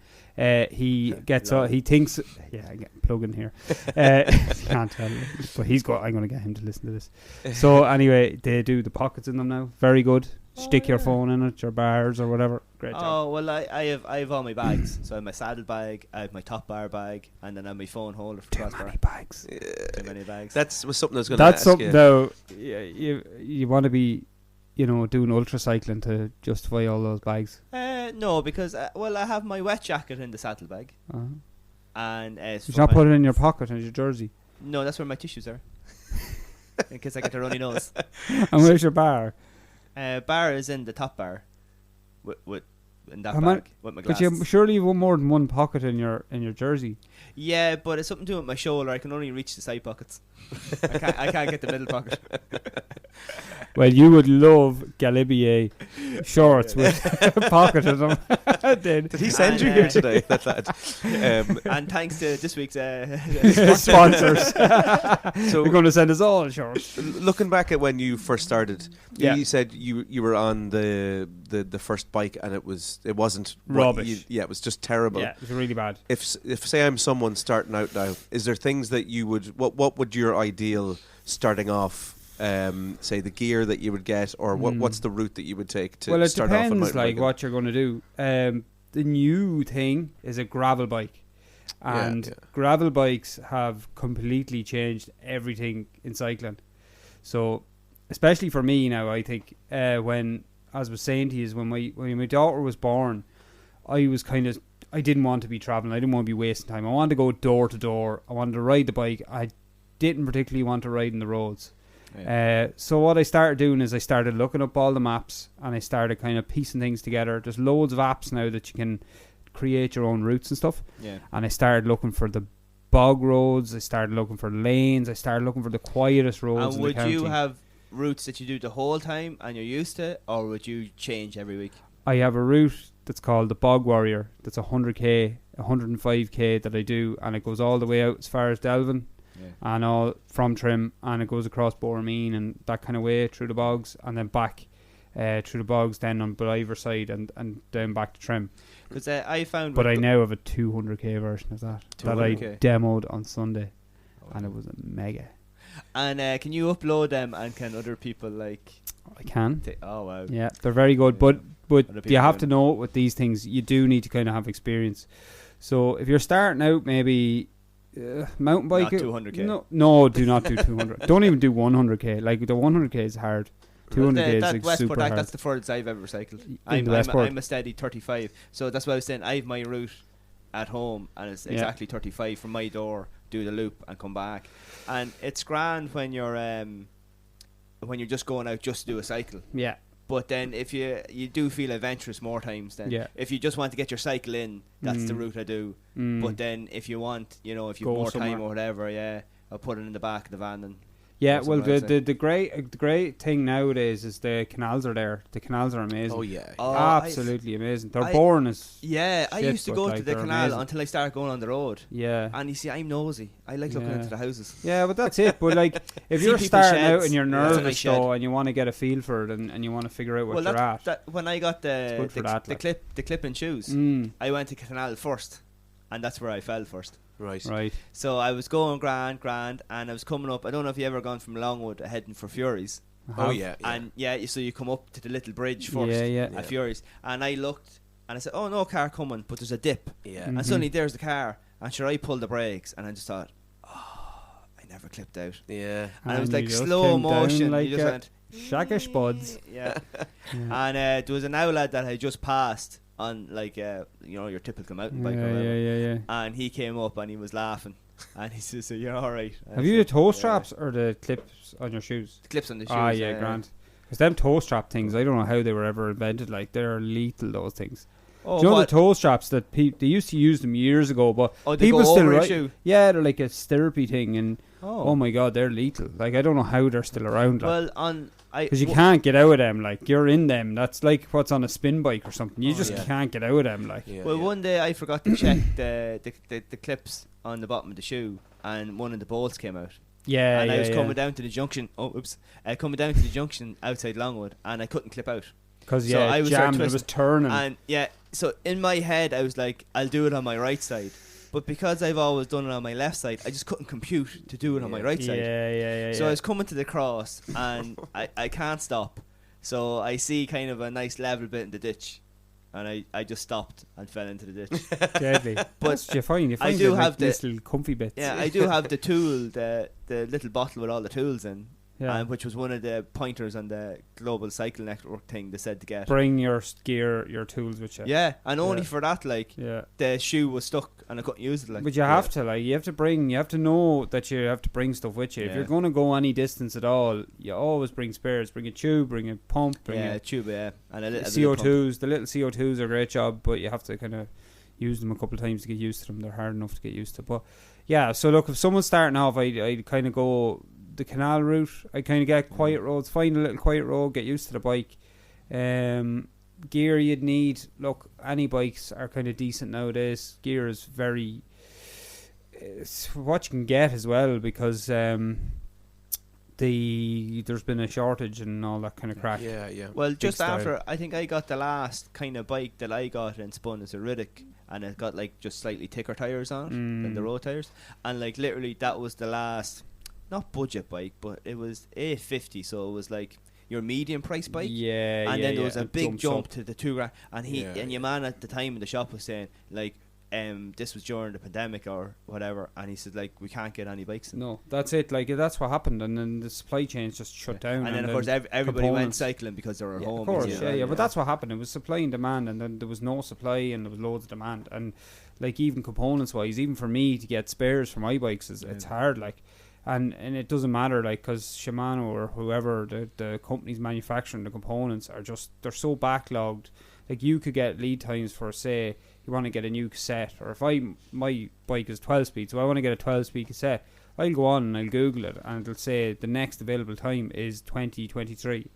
He gets he thinks. Yeah, I get plugging here. Can't tell you, but he's got. I'm going to get him to listen to this. So anyway, they do the pockets in them now. Very good. Stick your phone in it, your bars or whatever. Great job. Oh well, I have all my bags. So I have my saddle bag, I have my top bar bag, and then I have my phone holder for Too crossbar. many bags. Too many bags. That was something I was going to ask That's something you. though. You want to be, doing ultra cycling to justify all those bags. No, because I have my wet jacket in the saddle bag, Uh-huh. and You should not put it in your pocket in your jersey. No, that's where my tissues are. In case I get a runny nose. And where's your bar? Bar is in the top bar, with in that How many- bag with my But glasses. surely you've more than one pocket in your jersey. Yeah, but it's something to do with my shoulder. I can only reach the side pockets. I can't get the middle pocket. Well, you would love Galibier shorts with a pocket in them. Then Did he send you And, here today, that lad? And thanks to this week's sponsors. So They're going to send us all shorts. looking back at when you first started, Yeah. you said you were on the first bike and it wasn't what Rubbish. it was just terrible. Yeah, it's really bad. If say I'm someone starting out now, is there things that you would what would your ideal starting off? Say the gear that you would get, or what's the route that you would take to Well, it start off on depends mountain like biking? what you're going to do. The new thing is a gravel bike. And Yeah. gravel bikes have completely changed everything in cycling. So, especially for me now, I think when, as I was saying to you, is when my daughter was born, I didn't want to be traveling. I didn't want to be wasting time. I wanted to go door to door. I wanted to ride the bike. I didn't particularly want to ride in the roads. Yeah. So what I started doing is I started looking up all the maps and I started kind of piecing things together. There's loads of apps now that you can create your own routes and stuff. Yeah. And I started looking for the bog roads. I started looking for lanes. I started looking for the quietest roads And in would the county. you have routes that you do the whole time and you're used to, or would you change every week? I have a route that's called the Bog Warrior. That's 100k, 105k that I do, and it goes all the way out as far as Delvin. Yeah. And all from Trim, and it goes across Boromeen and that kind of way through the bogs and then back. through the bogs, then on Believer side, and down back to Trim. Because I found. But I now have a 200k version of that that I 200K. demoed on Sunday, and it was a mega. And can you upload them, and can other people like? I can. Oh wow. Yeah, they're very good, Yeah. but Other you people have to can- know with these things, you do need to kind of have experience. So if you're starting out, maybe mountain bike. Not 200k. No, do not do 200. Don't even do 100k. Like the 100k is hard. 200k is like Westport, super hard. That's the furthest I've ever cycled. the Westport. I'm a steady 35, so that's why I was saying I have my route at home, and it's exactly 35 from my door. Do the loop and come back, and it's grand when you're just going out just to do a cycle. Yeah. But then if you do feel adventurous more times, then if you just want to get your cycle in, that's the route I do. But then if you want, if you've Go more somewhere. time or whatever, I'll put it in the back of the van and. Yeah, That's well, what I'd say. the great thing nowadays is the canals are there. The canals are amazing. Oh yeah. Oh, Absolutely amazing. They're I- boring as Yeah, I shit, used to but, go like, to the they're canal amazing. until I started going on the road. yeah. And you see, I'm nosy. I like looking Yeah. into the houses. Yeah, but that's it. But like, if See you're people's starting out sheds. and you're Yeah, that's a nice nervous shed. though, and you want to get a feel for it, and you want to figure out what you're at. That when I got the good for that, like. clip-in shoes, I went to canal first, and that's where I fell first. Right. So I was going grand, and I was coming up. I don't know if you ever gone from Longwood heading for Furies. Oh yeah. And so you come up to the little bridge first Yeah. at Furies, and I looked and I said, "Oh, no car coming," but there's a dip, Yeah. and suddenly there's the car, and sure I pulled the brakes, and I just thought, "Oh, I never clipped out," Yeah. and it was And like you just slow came down motion. like You just a went, shaggish buds. yeah. And there was an outlet that I just passed on, like your typical mountain bike or whatever, Yeah. and he came up and he was laughing, and he said, "So you're all right." And Have I you the said, toe "Yeah." straps or the clips on your shoes? The clips on the shoes? Ah, yeah, grand. Because them toe strap things, I don't know how they were ever invented. Like, they're lethal, those things. Oh, Do you know the what? toe straps that they used to use them years ago, but They people go still over your ride. shoe. Yeah, they're like a stirrupy thing, and oh my god, they're lethal. Like, I don't know how they're still around. Like. Well, Because you can't get out of them, like, you're in them. That's like what's on a spin bike or something. You just yeah. can't get out of them, like. Yeah, Well, yeah. one day I forgot to check the clips on the bottom of the shoe, and one of the bolts came out. Yeah, And I was yeah. coming down to the junction. Coming down to the junction outside Longwood, and I couldn't clip out. Because, so I was sort of jammed, it was twisted. turning. And so in my head I was like, I'll do it on my right side. But because I've always done it on my left side, I just couldn't compute to do it on my right side. Yeah. So I was coming to the cross, and I can't stop. So I see kind of a nice level bit in the ditch, and I just stopped and fell into the ditch. Deadly. But you find I the, do like, have the- little comfy bits. Yeah, I do have the tool, the little bottle with all the tools in, Yeah. which was one of the pointers on the Global Cycle Network thing they said to get. Bring your gear, your tools with you. Yeah, and only Yeah. for that, like, Yeah. the shoe was stuck and I couldn't use it. Like, But you have to, like, you have to know that you have to bring stuff with you. If Yeah. you're going to go any distance at all, you always bring spares. Bring a tube, bring a pump, bring yeah, a tube, yeah, and a little CO2s. The little CO2s are a great job, but you have to kind of use them a couple of times to get used to them. They're hard enough to get used to. But yeah, so look, if someone's starting off, I kind of go the canal route. I kind of get quiet roads, find a little quiet road, get used to the bike. Gear you'd need, look, any bikes are kind of decent nowadays. Gear is very, it's what you can get as well, because there's been a shortage and all that kind of crack. Yeah. Well, just style. after, I think I got the last kind of bike that I got and spun as a Riddick, and it got like just slightly thicker tires on it than the road tires, and like literally that was the last, not budget bike, but it was $850, so it was like your medium price bike. Yeah, And then there was a it big jumps jump up. to the $2,000, and Yeah. your man at the time in the shop was saying like, this was during the pandemic or whatever, and he said like, we can't get any bikes. No, that's it. Like, that's what happened, and then the supply chains just shut down. And then of course everybody went components. cycling because they were at Yeah, home. of course, and yeah. But that's what happened. It was supply and demand, and then there was no supply, and there was loads of demand. And like, even components wise, even for me to get spares for my bikes, it's hard. Like, and it doesn't matter, like, because Shimano or whoever the companies manufacturing the components are just, they're so backlogged. Like, you could get lead times for, say, you want to get a new cassette, or if my bike is 12 speed, so I want to get a 12 speed cassette, I'll go on and I'll Google it, and it'll say the next available time is 2023.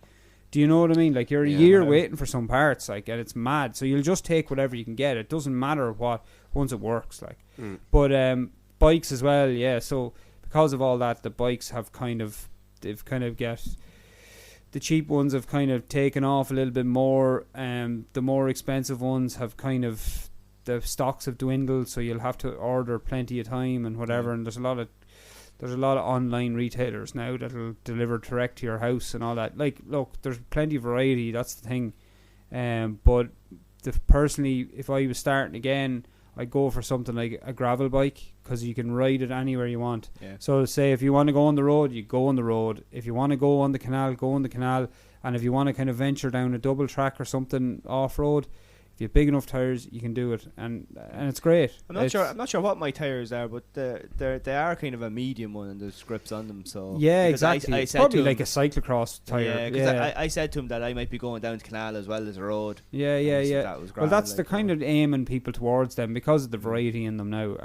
Do you know what I mean? Like, you're a year waiting for some parts, like, and it's mad. So you'll just take whatever you can get. It doesn't matter what, once it works, like. But bikes as well, yeah. So because of all that, the bikes have they've kind of get the cheap ones have kind of taken off a little bit more. The more expensive ones have kind of, the stocks have dwindled, so you'll have to order plenty of time and whatever. And there's a lot of online retailers now that'll deliver direct to your house and all that. Like, look, there's plenty of variety. That's the thing. But personally, if I was starting again, I'd go for something like a gravel bike, because you can ride it anywhere you want. Yeah. So say if you want to go on the road, you go on the road. If you want to go on the canal, go on the canal. And if you want to kind of venture down a double track or something off road, if you have big enough tires, you can do it, and it's great. I'm not sure what my tires are, but they are kind of a medium one, and there's grips on them. So yeah, exactly. I it's said probably to him, like a cyclocross tire. Yeah, because I said to him that I might be going down the canal as well as the road. Yeah. That was Well, that's the kind of aiming people towards them, because of the variety in them now.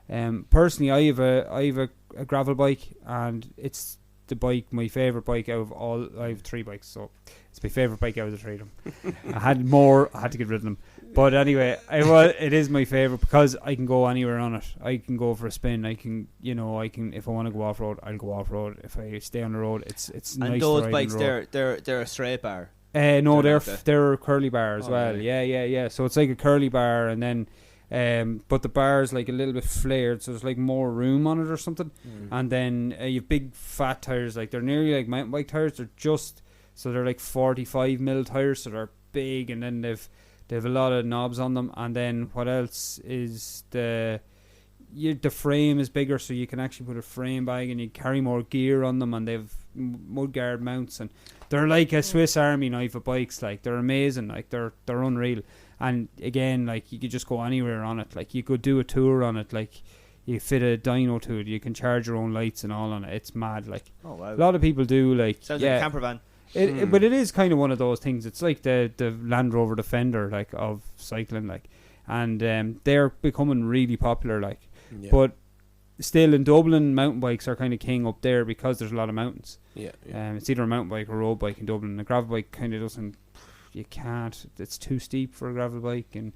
And personally, I have a gravel bike, and it's my favourite bike out of all. I have 3 bikes, so it's my favourite bike out of the 3 of them. I had more, I had to get rid of them. But anyway, it is my favourite because I can go anywhere on it. I can go for a spin. I can, if I want to go off road, I'll go off road. If I stay on the road, it's nice. And those bikes, they're a straight bar. No, they're a curly bar as well. Really? Yeah. So it's like a curly bar, and then. But the bar's like a little bit flared, so there's like more room on it or something. And then you have big fat tires, like they're nearly like mountain bike tires. They're like 45mm tires, so they're big, and then they've a lot of knobs on them. And then what else is the frame is bigger, so you can actually put a frame bag, and you carry more gear on them, and they've mudguard mounts, and they're like a Swiss Army knife of bikes. Like, they're amazing, like they're unreal. And again, like, you could just go anywhere on it. Like, you could do a tour on it. Like, you fit a dyno to it. You can charge your own lights and all on it. It's mad. Like, oh, wow. A lot of people do. Like, sounds like a camper van. But it is kind of one of those things. It's like the Land Rover Defender, like, of cycling, like, and they're becoming really popular. Like, but still in Dublin, mountain bikes are kind of king up there because there's a lot of mountains. It's either a mountain bike or a road bike in Dublin. A gravel bike kind of doesn't. You can't. It's too steep for a gravel bike, and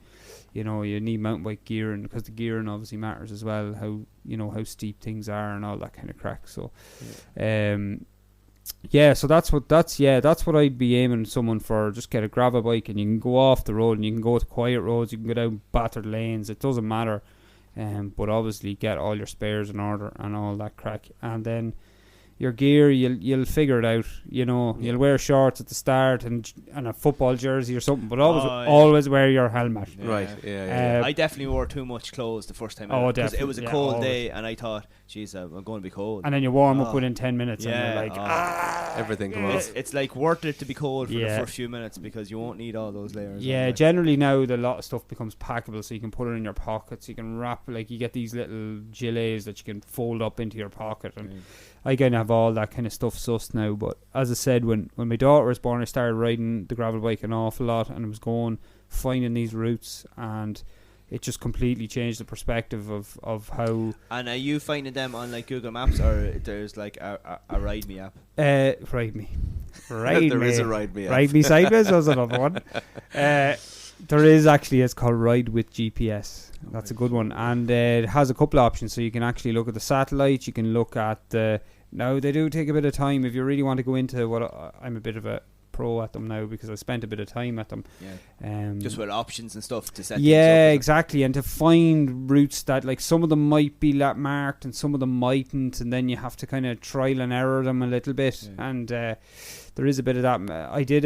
you need mountain bike gearing, because the gearing obviously matters as well. How steep things are and all that kind of crack. So, so that's what I'd be aiming someone for. Just get a gravel bike, and you can go off the road, and you can go to quiet roads. You can go down battered lanes. It doesn't matter, but obviously get all your spares in order and all that crack, and then. Your gear, you'll figure it out. You'll wear shorts at the start and a football jersey or something, but always wear your helmet. Yeah. Right. Yeah. I definitely wore too much clothes the first time. Because it was a cold day, and I thought, "Jeez, I'm going to be cold." And then you warm up within 10 minutes, and you're like, everything comes off. It's like worth it to be cold for the first few minutes, because you won't need all those layers. Yeah, generally now a lot of stuff becomes packable, so you can put it in your pockets. You can wrap, like, you get these little gilets that you can fold up into your pocket, and I kind of have all that kind of stuff sussed now. But as I said, when my daughter was born, I started riding the gravel bike an awful lot, and I was finding these routes, and it just completely changed the perspective of how. And are you finding them on like Google Maps, or there's like a Ride Me app? Ride Me. There is a Ride Me app. Ride Me Sideways was another one. There is actually, it's called Ride with GPS. That's a good one, and it has a couple of options. So you can actually look at the satellites. You can look at the. Now they do take a bit of time if you really want to go into what I'm a bit of a pro at them now, because I spent a bit of time at them. Just with options and stuff to set. Yeah, exactly, and to find routes that, like, some of them might be marked and some of them mightn't, and then you have to kind of trial and error them a little bit. And there is a bit of that. I did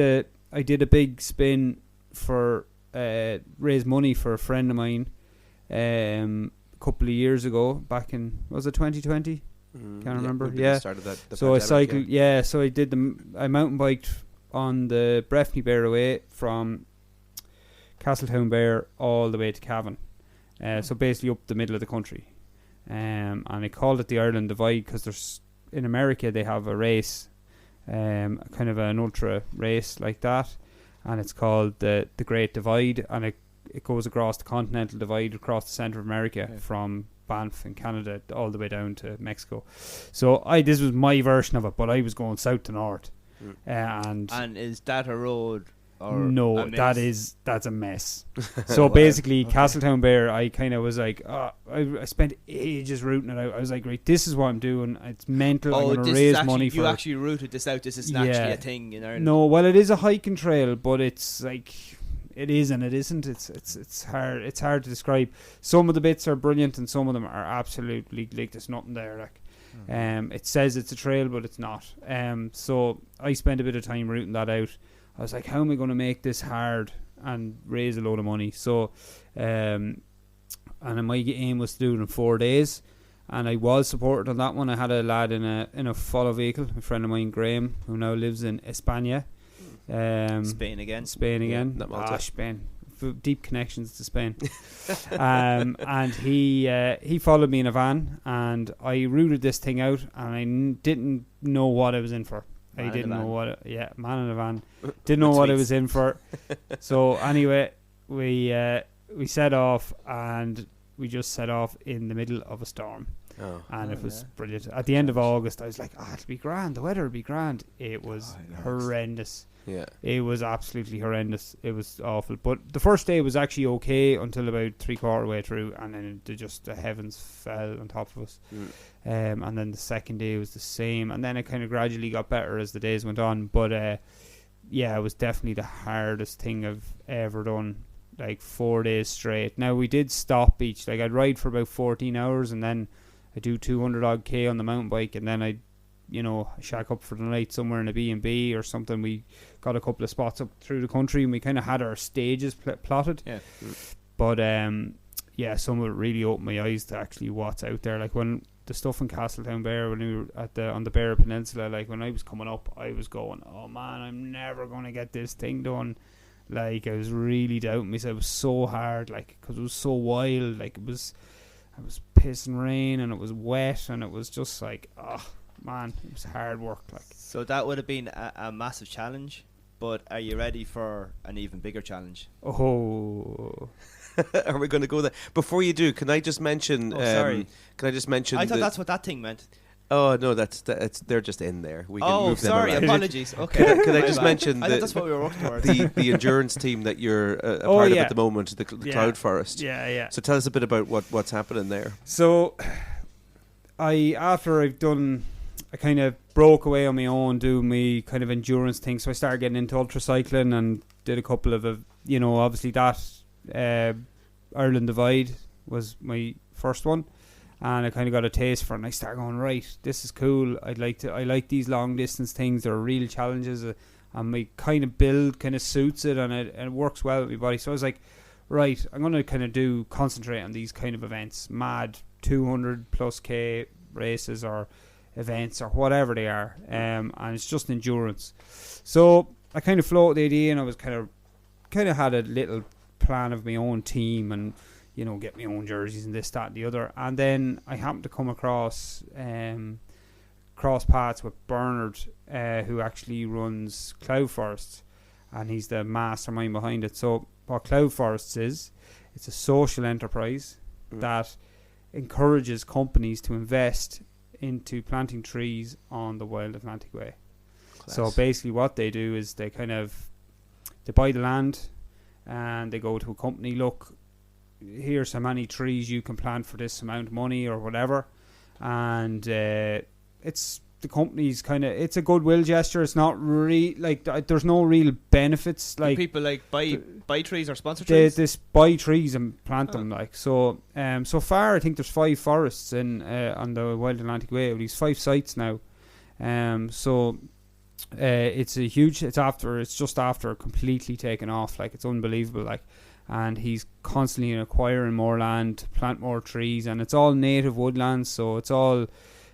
a big spin for raise money for a friend of mine a couple of years ago, back in, was it 2020? Can't remember. Started that, so I cycled. So I did I mountain biked on the Breffni Bear from Castletown Bear all the way to Cavan. So basically up the middle of the country. And I called it the Ireland Divide because in America they have a race, kind of an ultra race like that, and it's called the Great Divide, and it goes across the Continental Divide, across the centre of America, from Banff in Canada all the way down to Mexico. So this was my version of it, but I was going south to north. And is that a road Or No, a mix? that's a mess. So basically, Castletown Bear, I kind of was like, I spent ages rooting it out. I was like, right, this is what I'm doing. It's mental. I'm going to raise money for you it. actually rooted this out. This isn't actually a thing in Ireland. No, well, it is a hiking trail, but it's like it is and it isn't. It's hard. It's hard to describe. Some of the bits are brilliant, and some of them are absolutely like there's nothing there. Like, it says it's a trail, but it's not. So I spent a bit of time rooting that out. I was like, how am I going to make this hard and raise a load of money? So, and my aim was to do it in 4 days, and I was supported on that one. I had a lad in a follow vehicle, a friend of mine, Graham, who now lives in España. Spain again. Not Malta. Spain. Deep connections to Spain. And he followed me in a van, and I rooted this thing out, and I didn't know what I was in for. Man in a van. Didn't know what I was in for. So anyway, we set off, and we just set off in the middle of a storm. And it was brilliant. At the end of August, I was like, it'll be grand. The weather will be grand. It was horrendous. Yeah, it was absolutely horrendous. It was awful. But the first day was actually okay until about 3/4 way through, and then the heavens fell on top of us. And then the second day was the same, and then it kind of gradually got better as the days went on. But it was definitely the hardest thing I've ever done. Like 4 days straight. Now we did stop each. Like I'd ride for about 14 hours, and then I do 200 odd k on the mountain bike, and then I'd shack up for the night somewhere in a B&B or something. We got a couple of spots up through the country, and we kind of had our stages plotted. Yeah. But some of it really opened my eyes to actually what's out there. Like when the stuff in Castletown Bear, when we were on the Bear Peninsula, like when I was coming up, I was going, oh man, I'm never going to get this thing done. Like I was really doubting myself. It was so hard, like because it was so wild. Like it was pissing rain, and it was wet, and it was just like, man, it was hard work. Like, so that would have been a massive challenge, but are you ready for an even bigger challenge? Are we going to go there? Before you do, can I just mention? Sorry. Can I just mention? I thought that's what that thing meant. Oh no, that's they're just in there. We can move them around. Apologies. Okay. Can I just mention? I thought that's what we were working towards. The endurance team that you're a part of at the moment, the Cloud Forest. Yeah. So tell us a bit about what's happening there. So, after I kind of broke away on my own doing my kind of endurance thing. So I started getting into ultra cycling and did a couple of, obviously that Ireland Divide was my first one, and I kind of got a taste for it. And I started going, right, this is cool. I like these long distance things. They're real challenges, and my kind of build kind of suits it, and it works well with my body. So I was like, right, I'm going to kind of concentrate on these kind of events, mad 200 plus K races or events or whatever they are, and it's just endurance. So I kind of floated the idea, and I was kind of had a little plan of my own team, and get my own jerseys and this, that, and the other. And then I happened to come across cross paths with Bernard, who actually runs Cloud Forests, and he's the mastermind behind it. So what Cloud Forests is, it's a social enterprise that encourages companies to invest into planting trees on the Wild Atlantic Way. Class. So basically what they do is they buy the land, and they go to a company, look, here's how many trees you can plant for this amount of money or whatever, and it's the company's it's a goodwill gesture. It's not really like there's no real benefits. Like do people like buy trees or sponsor trees? They buy trees and plant them. Like so far I think there's 5 forests in on the Wild Atlantic Way. These 5 sites now. It's a huge. It's just after completely taken off. Like it's unbelievable. Like, and he's constantly acquiring more land to plant more trees, and it's all native woodlands. So it's all.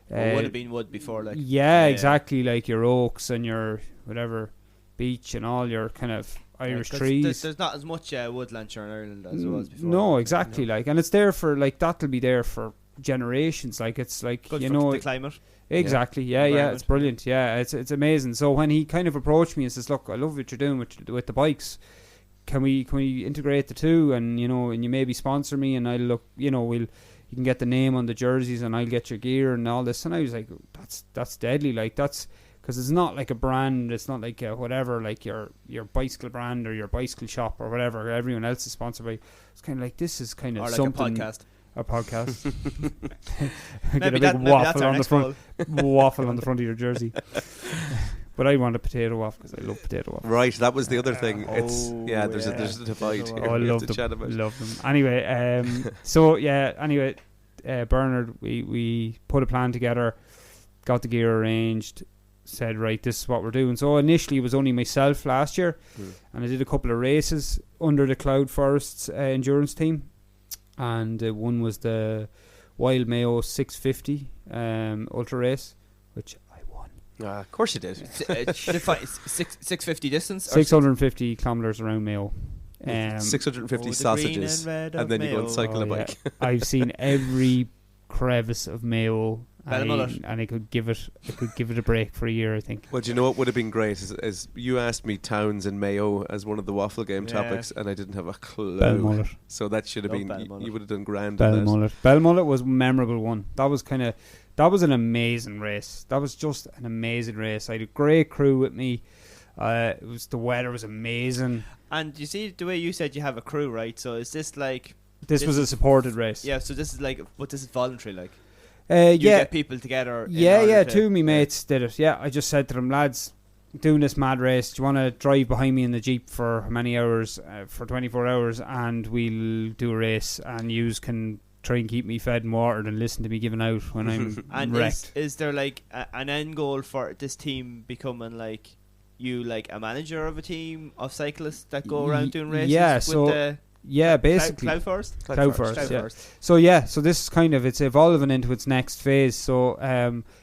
Would have been wood before, like exactly, like your oaks and your whatever beech and all your kind of Irish trees. There's not as much woodland here in Ireland as it was before. No, exactly, like, and it's there for that'll be there for generations. Like it's like good for the climate. Exactly, yeah, it's brilliant. Yeah, it's amazing. So when he kind of approached me and says, "Look, I love what you're doing with the bikes. Can we integrate the two? And and you maybe sponsor me, and I'll look. You can get the name on the jerseys, and I'll get your gear and all this." And I was like, that's deadly. Like that's because it's not like a brand. It's not like whatever, like your bicycle brand or your bicycle shop or whatever everyone else is sponsored by. It's kind of like, this is kind of Or like something. a podcast. Get a big maybe that's waffle our on the next front, waffle on the front of your jersey. But I want a potato waffle because I love potato waffles. Right, that was the other thing. It's Oh, there's a divide here. Oh, I we have love to chat them. about. Love them. Anyway, so yeah. Anyway, Bernard, we put a plan together, got the gear arranged, said right, this is what we're doing. So initially it was only myself last year, and I did a couple of races under the Cloud Forests endurance team, and one was the Wild Mayo 650 ultra race, which I won. Of course you did. 650 distance. 650 kilometers around Mayo. 650 the sausages, green and red and of then you go and Mayo. cycle a yeah. bike. I've seen every crevice of Mayo, Belmullet. and I could give it a break for a year, I think. Well, do you know what would have been great is you asked me towns in Mayo as one of the Waffle Game Yeah. topics, and I didn't have a clue. Belmullet. So that should have Love been Belmullet. you would have done grand. on that. Belmullet. Belmullet was a memorable one. That was an amazing race. That was just an amazing race. I had a great crew with me. The weather was amazing. And you see the way you said you have a crew, right? So is this like... This was a supported race. Yeah, so this is like... But this is voluntary, like. You You yeah. get people together. in Yeah, order yeah. to- Two of me mates did it. Yeah, I just said to them, lads, doing this mad race. Do you want to drive behind me in the Jeep for how many hours? For 24 hours, and we'll do a race, and yous can try and keep me fed and watered and listen to me giving out when I'm And wrecked. is there like an end goal for this team becoming like you like a manager of a team of cyclists that go around doing races? Yeah, with so the yeah, basically Cloud Forest. Cloud Forest, yeah. Forest. So yeah, so this is kind of, it's evolving into its next phase. So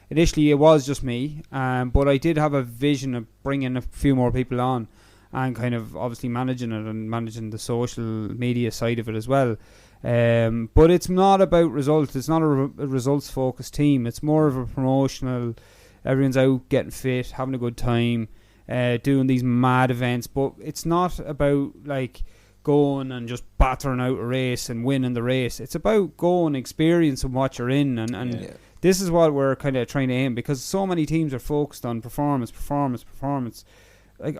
initially it was just me, but I did have a vision of bringing a few more people on, and kind of obviously managing it and managing the social media side of it as well. But it's not about results. It's not a results focused team. It's more of a promotional. Everyone's out getting fit, having a good time, doing these mad events. But it's not about like going and just battering out a race and winning the race. It's about going, experiencing what you're in, and this is what we're kind of trying to aim, because so many teams are focused on performance. Like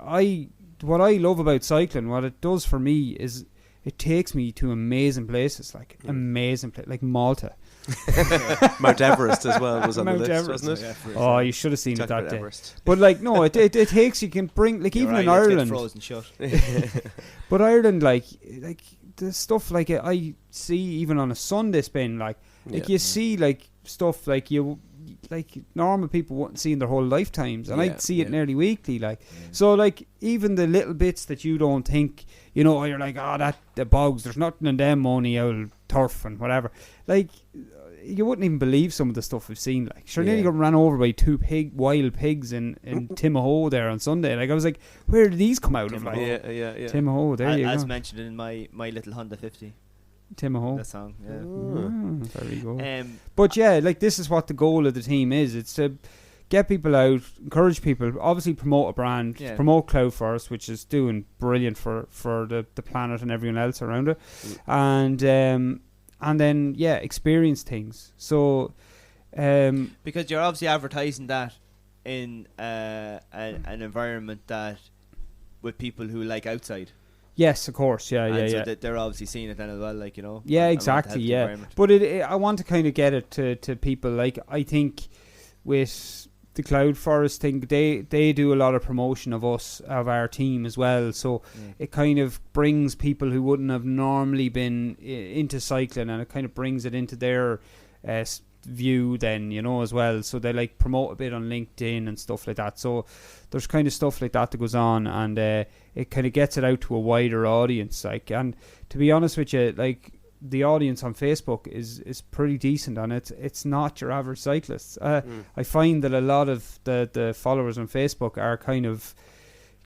what I love about cycling, what it does for me is it takes me to amazing places, like like Malta. Mount Everest as well was on Mount the list, Everest, wasn't it? Oh, you should have seen it Talk that about day. Everest. But like, no, it takes, you can bring, like, even in Ireland. Frozen shut. But Ireland, like the stuff like I see even on a Sunday spin, like you see like stuff like normal people wouldn't see in their whole lifetimes, and I see it nearly weekly. Like, so like even the little bits that you don't think, you know, you're like, oh, that the bogs, there's nothing in them, only old turf and whatever. Like, you wouldn't even believe some of the stuff we've seen. Like, sure, nearly got ran over by two wild pigs in Timahoe there on Sunday. Like, I was like, where did these come out of? Like, Timahoe, there you As go. mentioned in my little Honda 50. Timahoe. That song, yeah. There you go. Um, But yeah, like, this is what the goal of the team is. It's to get people out, encourage people, obviously promote a brand, promote Cloud Forest, which is doing brilliant for the planet and everyone else around it, and then experience things. So because you're obviously advertising that in an environment that with people who like outside. yes, of course, And so that they're obviously seeing it then as well, like, you know. Yeah, I want to exactly, help the yeah. environment. But I want to kind of get it to people. Like, I think with the Cloud Forest thing, they do a lot of promotion of us, of our team as well. So it kind of brings people who wouldn't have normally been into cycling, and it kind of brings it into their view then, you know, as well. So they like promote a bit on LinkedIn and stuff like that. So there's kind of stuff like that goes on, and it kind of gets it out to a wider audience. Like, and to be honest with you, like, the audience on Facebook is pretty decent, and it's not your average cyclists. I find that a lot of the followers on Facebook are kind of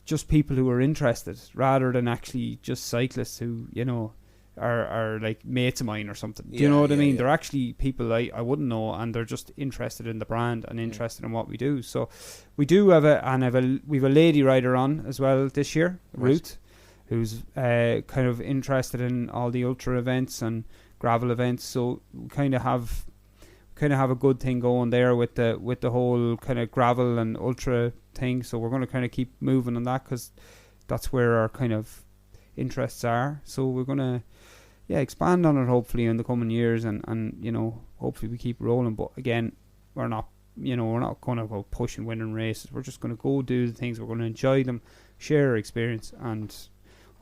just people who are interested, rather than actually just cyclists who, you know, are like mates of mine or something. Do you know what I mean? They're actually people I wouldn't know, and they're just interested in the brand and interested in what we do. So we do have we've a lady rider on as well this year, Ruth, who's kind of interested in all the ultra events and gravel events. So we kind of have kind of have a good thing going there with the whole kind of gravel and ultra thing. So we're going to kind of keep moving on that because that's where our kind of interests are. So we're going to expand on it hopefully in the coming years, and you know, hopefully we keep rolling. But again, we're not going to go pushing winning races. We're just going to go do the things. We're going to enjoy them, share our experience, and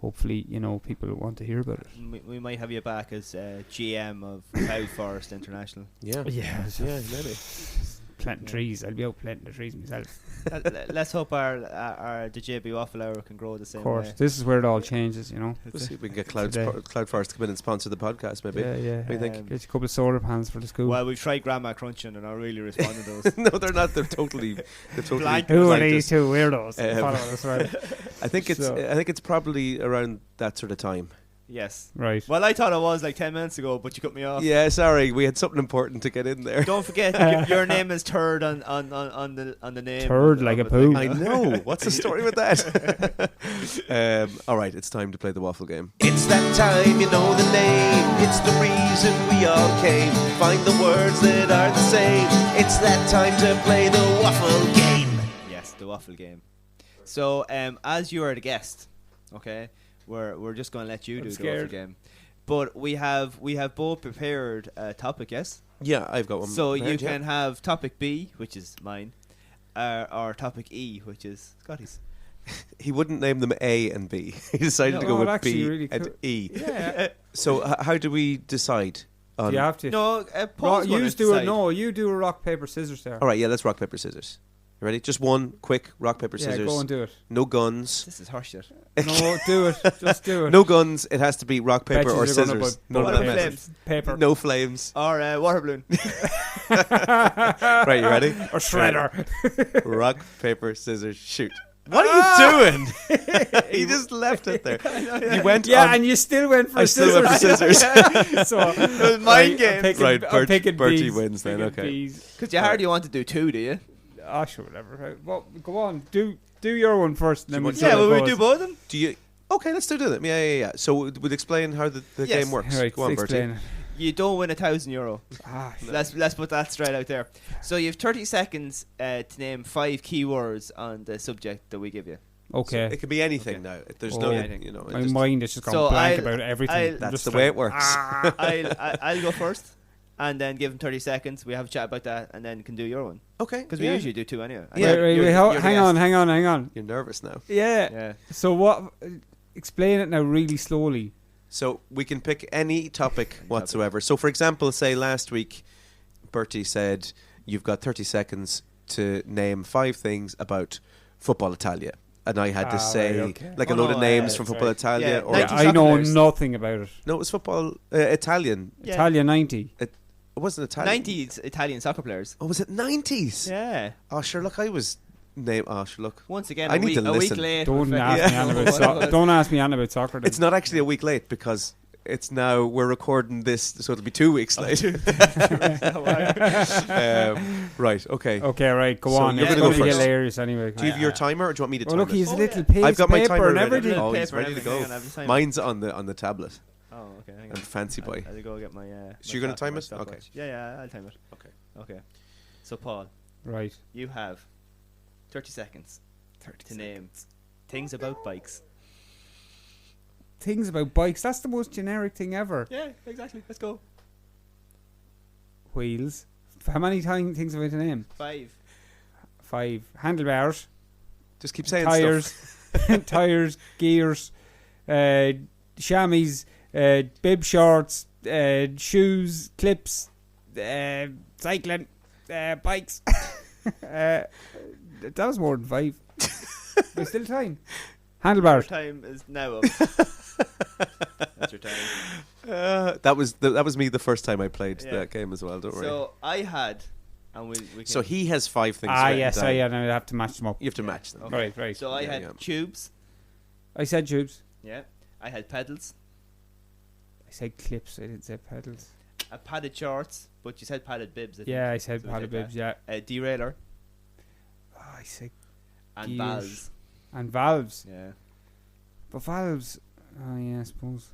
hopefully, you know, people want to hear about it. We might have you back as GM of Cloud Forest International. Yeah, maybe. Planting trees. I'll be out planting the trees myself. Let's hope the JB Waffle Hour can grow the same Of course, way. this is where it all changes, you know. We'll see if we can get Cloud Forest to come in and sponsor the podcast, maybe. Yeah. What do you think? Get you a couple of solar panels for the school. Well, we've tried Grandma Crunching and not really responded to those. No, they're not. They're totally. Blank. Who are blanked these us. two weirdos? Um, Follow us, right? I think it's probably around that sort of time. Yes. Right. Well, I thought it was like 10 minutes ago, but you cut me off. Yeah, sorry, we had something important to get in there. Don't forget, your name is third on the name. Turd like a poo. I know. What's the story with that? All right, it's time to play the waffle game. It's that time, you know the name. It's the reason we all came. Find the words that are the same. It's that time to play the waffle game. Yes, the waffle game. So, as you are the guest, okay, we're just going to let you do the waffle game. But we have both prepared a topic, yes? Yeah, I've got one. So prepared, you can have topic B, which is mine, or topic E, which is Scotty's. He wouldn't name them A and B. He decided to go with B really and cool. E. Yeah. So how do we decide? Do you have to? No, Rock, you do a rock paper scissors there. All right, yeah, let's rock paper scissors. You ready? Just one quick rock paper scissors. Yeah, go and do it. No guns. This is horseshit. No, do it. Just do it. No guns. It has to be rock paper Betches or you're gonna scissors. put None What of about that flames? Paper. No flames. Or water balloon. Right, you ready? Or shredder. Rock paper scissors shoot. What are you doing? He just left it there. You went Yeah, on. and you still went for I still went for scissors. So It was mind game. Right, I'm picking Bertie Bs. wins then, Picking okay. Bs. Because you hardly want to do two, do you? Ah, sure, whatever. Right. Well, go on. Do your one first, and then we'll see Yeah, how it will we goes. do both of them? Do you? Okay, let's do them. Yeah. So we'll explain how the Yes. game works. Right, Go on, explain Bertie. it. You don't win €1,000. Ah, Let's put that straight out there. So you have 30 seconds to name 5 keywords on the subject that we give you. okay. It can be anything Okay. now. There's Oh. no, Anything. you know. it My just- mind is just gone So blank I'll- about everything. I'll- I'm That's just the like, way it works. I'll go first, and then give them 30 seconds. We have a chat about that, and then can do your one. Okay. Because we usually do 2 anyway. Yeah. Wait, hang on. You're nervous now. Yeah. Yeah. So what? Explain it now, really slowly. So we can pick any topic whatsoever. So for example, say last week, Bertie said you've got 30 seconds to name 5 things about Football Italia. And I had to say right, okay. like Oh, a load no, of names from that's Football right. Italia. Yeah, Or 90 I soccer know players. nothing about it. no, it was football Italian. Yeah. Italia 90. It wasn't Italian. 90s Italian soccer players. Oh, was it 90s? Yeah. Oh, sure. Look, I was sure. Look, Once again, I a need week, to a week listen. late. Don't we're ask me Yeah. on about soccer. Don't ask me on about soccer. Then. it's not actually a week late because it's now we're recording this, so it'll be 2 weeks late. Right. Okay. Okay, right. Go So on. you're It's gonna go going to be first. hilarious anyway. Do you have your timer, or do you want me to Oh, time look, it? he's a little yeah. piece I've got my paper timer and ready. everything. Oh, Paper he's and ready to everything. go. Hang on, I have the timer. Mine's on the tablet. Oh, okay. Hang And on. fancy boy. I'll go get my. So you're gonna time it? stopwatch. Okay. Yeah, I'll time it. Okay. Okay. So Paul, Right. you have 30 seconds to name things about bikes. Things about bikes. That's the most generic thing ever. Yeah, exactly. Let's go. Wheels. How many things have I to name? 5. 5. Handlebars. Just keep saying Tires. stuff. Tires. Gears. Chamois. Bib shorts. Shoes. Clips. Cycling. Bikes. That was more than 5. There's still time. Your Handlebars. time is now up. That's your time. That was me the first time I played Yeah. that game as well. Don't worry. So I had, and we can. So he has 5 things. Ah, written yes. down. I have to match them up. You have to match them. Okay. Right, right. So I Yeah, had yeah. tubes. I said tubes. Yeah. I had pedals. I said clips. I didn't say pedals. Padded shorts, but you said padded bibs. Yeah, I said So we padded take bibs. Yeah. Derailleur Oh, I said and Gears. valves. and valves. Yeah. But valves. Oh yeah, I suppose.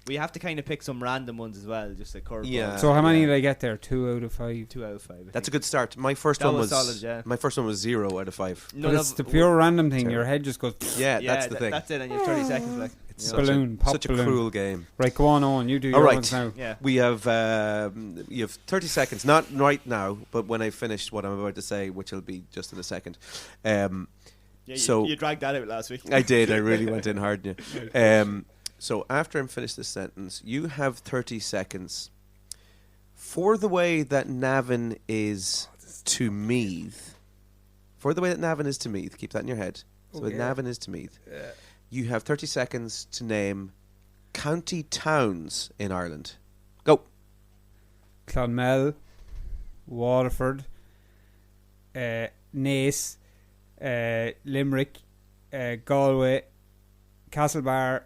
We have to kind of pick some random ones as well, just a curveball. Yeah. So how many did I get there? 2 out of 5. 2 out of 5. That's a good start. My first That one was was solid, yeah. My first one was 0 out of 5. But it's the pure random thing. Your Terrible. head just goes Yeah, that's the thing. That's it, and you have 30 seconds. Like, It's yeah. such balloon, a, pop such balloon. a cruel game. right. Go on. You do your All right. ones now. Yeah. We have you have 30 seconds, not right now, but when I finish what I'm about to say, which will be just in a second. Yeah, So- you dragged that out last week. I did. I really went in hard. So after I'm finished this sentence, you have 30 seconds for the way that Navan is to Meath. For the way that Navan is to Meath. Keep that in your head. So Okay. Navan is to Meath. You have 30 seconds to name county towns in Ireland. Go. Clonmel, Waterford, Naas, Limerick, Galway, Castlebar,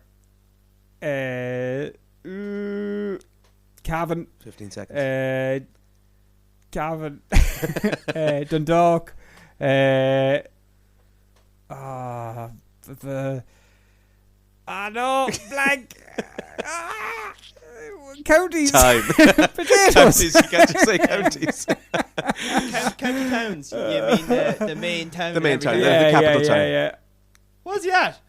Cavan, 15 seconds. Cavan, Dundalk, no, blank. Counties. Time. Potatoes. Counties. You can't just say counties. County towns. You mean the main town? The main and town, everything? the capital town. Yeah. What's that?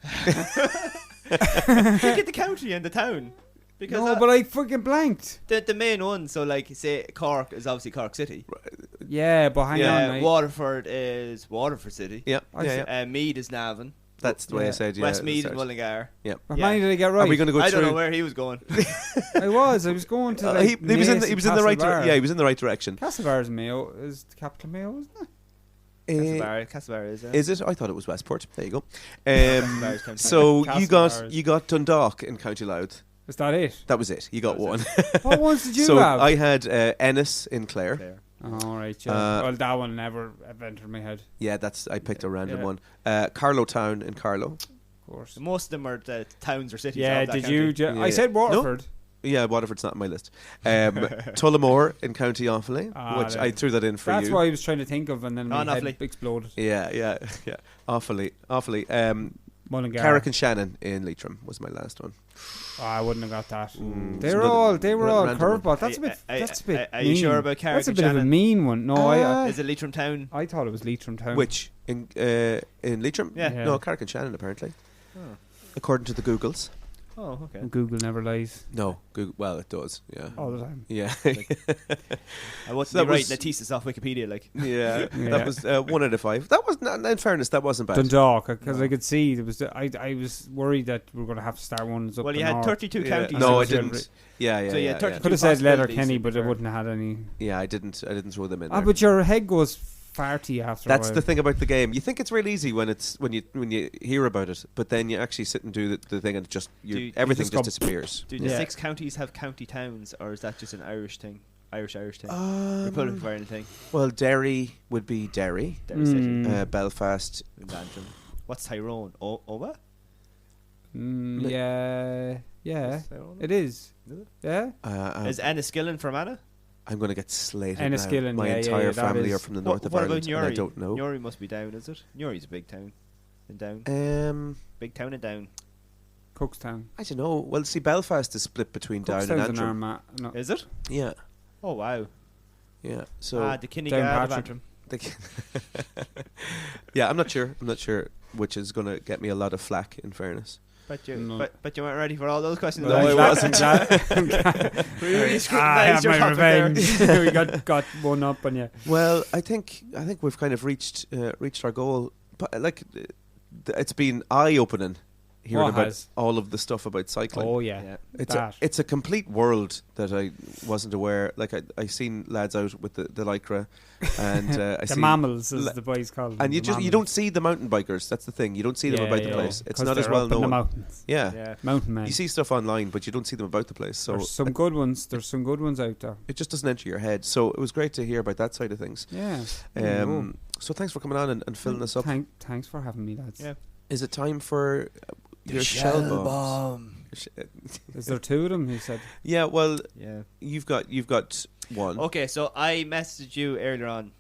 Look at the county and the town. Because No, but I fucking blanked. the main one, so like say Cork is obviously Cork City. Yeah, but hang Yeah. on. Waterford is Waterford City. Yeah, I yeah, see. yeah. Meath is Navan. That's the way I Yeah. said. Yeah, Westmeath at is the start. Mullingar. Yeah. How Yeah. many did I get right? Are we going to go I through? don't know where he was going. I was going to like he was in. Naas He and was in the right. Castlebar. Yeah, he was in the right direction. Castlebar is Mayo. Is the capital Mayo, isn't it? Castlebar is. Is it? I thought it was Westport. There you go. Castlebar's county So Castlebar is- you got Dundalk in County Louth. Is that it? That was it. You got That was one. What ones did you So have? I had Ennis in Clare. There. Oh, right, yeah. Uh, Well, that one never entered my head, Yeah, I picked a random Yeah. one. Carlow Town in Carlow. of course. Most of them are the towns or cities. Yeah, of that did county. you? Yeah. I said Waterford. Yeah, Waterford's not on my list. Tullamore in County Offaly, Ah, which there. I threw that in for That's you. what I was trying to think of, and then my head Offaly. exploded. Yeah. Offaly. Mullingar. Carrick and Shannon in Leitrim was my last one. Oh, I wouldn't have got that. Mm, They it's were another all random one. curveball. That's a bit. That's a bit. Are you mean. sure about Carrick That's a and bit of a Shannon? mean one. No, Is it Leitrim Town? I thought it was Leitrim Town. Which in Leitrim? Yeah. Yeah. No, Carrick and Shannon apparently, Oh. according to the Googles. Oh, okay. Google never lies No, Google. Well, it does. Yeah. all the time. Yeah. I wouldn't So that be writing was- a thesis off Wikipedia, like. Yeah. Yeah. That was 1 out of 5. That was not. In fairness, that wasn't bad. Dundalk, because No. I could see there was. I was worried that we were going to have to start ones up. Well, the you had north. 32 Yeah. counties. No, I so didn't. Yeah. So you had 32 Could have said Leather possibilities, Kenny, to be but it fair. wouldn't have had any. Yeah, I didn't throw them in. Ah, there. but your head goes farty after. That's a the while. thing about the game. You think it's real easy when you hear about it, but then you actually sit and do the thing, and it just you everything just just go- disappears. Do the Yeah. 6 counties have county towns, or is that just an Irish thing? Irish thing? Republic of Ireland thing? Well, Derry would be Derry. Derry City. Mm. Belfast. Antrim. What's Tyrone? What? Yeah. What's Tyrone? It is. Is it? Yeah. Is Enniskillen from Anna? I'm going to get slated. Enniskillen, now. My yeah, entire that family is- are from the north of what Ireland, about Newry? and I don't know. Newry must be down, is it? Newry's a big town. In Down. Big Big town in Down. Cookstown. I don't know. Well, see, Belfast is split between Down and Cookstown's an Antrim. Armagh. No. Is it? Yeah, Oh, wow. yeah. So The Kinnegad of Downpatrick. Antrim. yeah, I'm not sure. I'm not sure which is going to get me a lot of flack. In fairness. But you, No. but you weren't ready for all those questions. No, though. I wasn't. We really I scrutinised have your my topic there. revenge. we got one up on you. Well, I think we've kind of reached our goal. But it's been eye opening hearing What about has? all of the stuff about cycling. Oh yeah. Yeah. It's a complete world that I wasn't aware. Like I seen lads out with the lycra, and I The seen mammals, as la- the boys call them. and you the just you don't see the mountain bikers. That's the thing. You don't see them Yeah, about the yeah, place. yeah. It's 'Cause not as they're well up in the known. mountains. Yeah. Yeah. Mountain men. You see stuff online, but you don't see them about the place. So There's some good ones. There's some good ones out there. it just doesn't enter your head. So it was great to hear about that side of things. Yeah. So thanks for coming on and filling us up. Thanks for having me, lads. Yeah. Is it time for your shell bombs? Is there 2 of them? He said. Yeah, well, Yeah. you've got one. Okay, so I messaged you earlier on,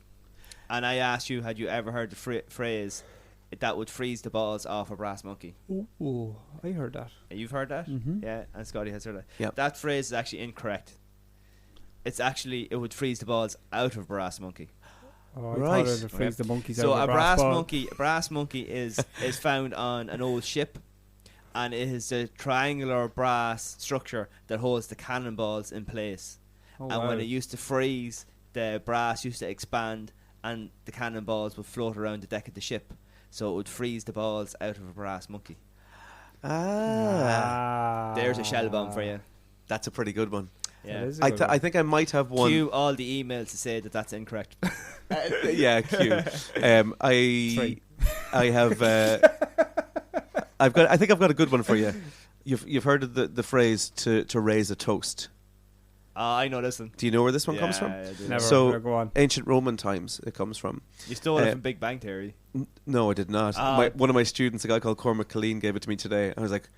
and I asked you, had you ever heard the phrase, that would freeze the balls off a brass monkey. Ooh, I heard that. You've heard that? Mhm. Yeah, and Scotty has heard that. Yep. That phrase is actually incorrect. It's actually, it would freeze the balls out of a brass monkey. Oh, I Right. thought it would freeze the monkeys So out a of brass ball. monkey is found on an old ship, and it is a triangular brass structure that holds the cannonballs in place. Oh, And wow. when it used to freeze, the brass used to expand, and the cannonballs would float around the deck of the ship. So it would freeze the balls out of a brass monkey. There's a shell bomb for you. That's a pretty good one. Yeah. That is a good one. I think I might have one. Cue all the emails to say that that's incorrect. Yeah, cue. Three. I have. I think I've got a good one for you. You've heard of the phrase to raise a toast. I know this one. Do you know where this one comes from? Yeah, I do. Never. So Go on. ancient Roman times it comes from. You stole it Uh, from Big Bang Theory. No, I did not. One of my students, a guy called Cormac Colleen, gave it to me today. I was like,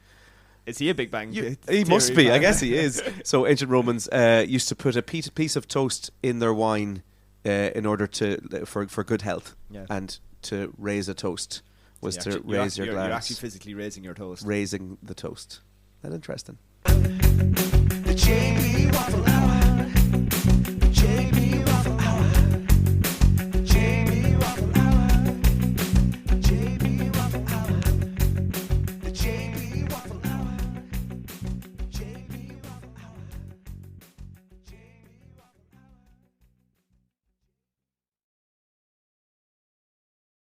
Is he a Big Bang he Theory must be. I fan? guess he is. So ancient Romans used to put a piece of toast in their wine in order for good health, Yeah. and to raise a toast was So to you're actually- raise your you're glass. actually physically raising your toast. Raising the toast. That interesting. The JB Waffle Hour.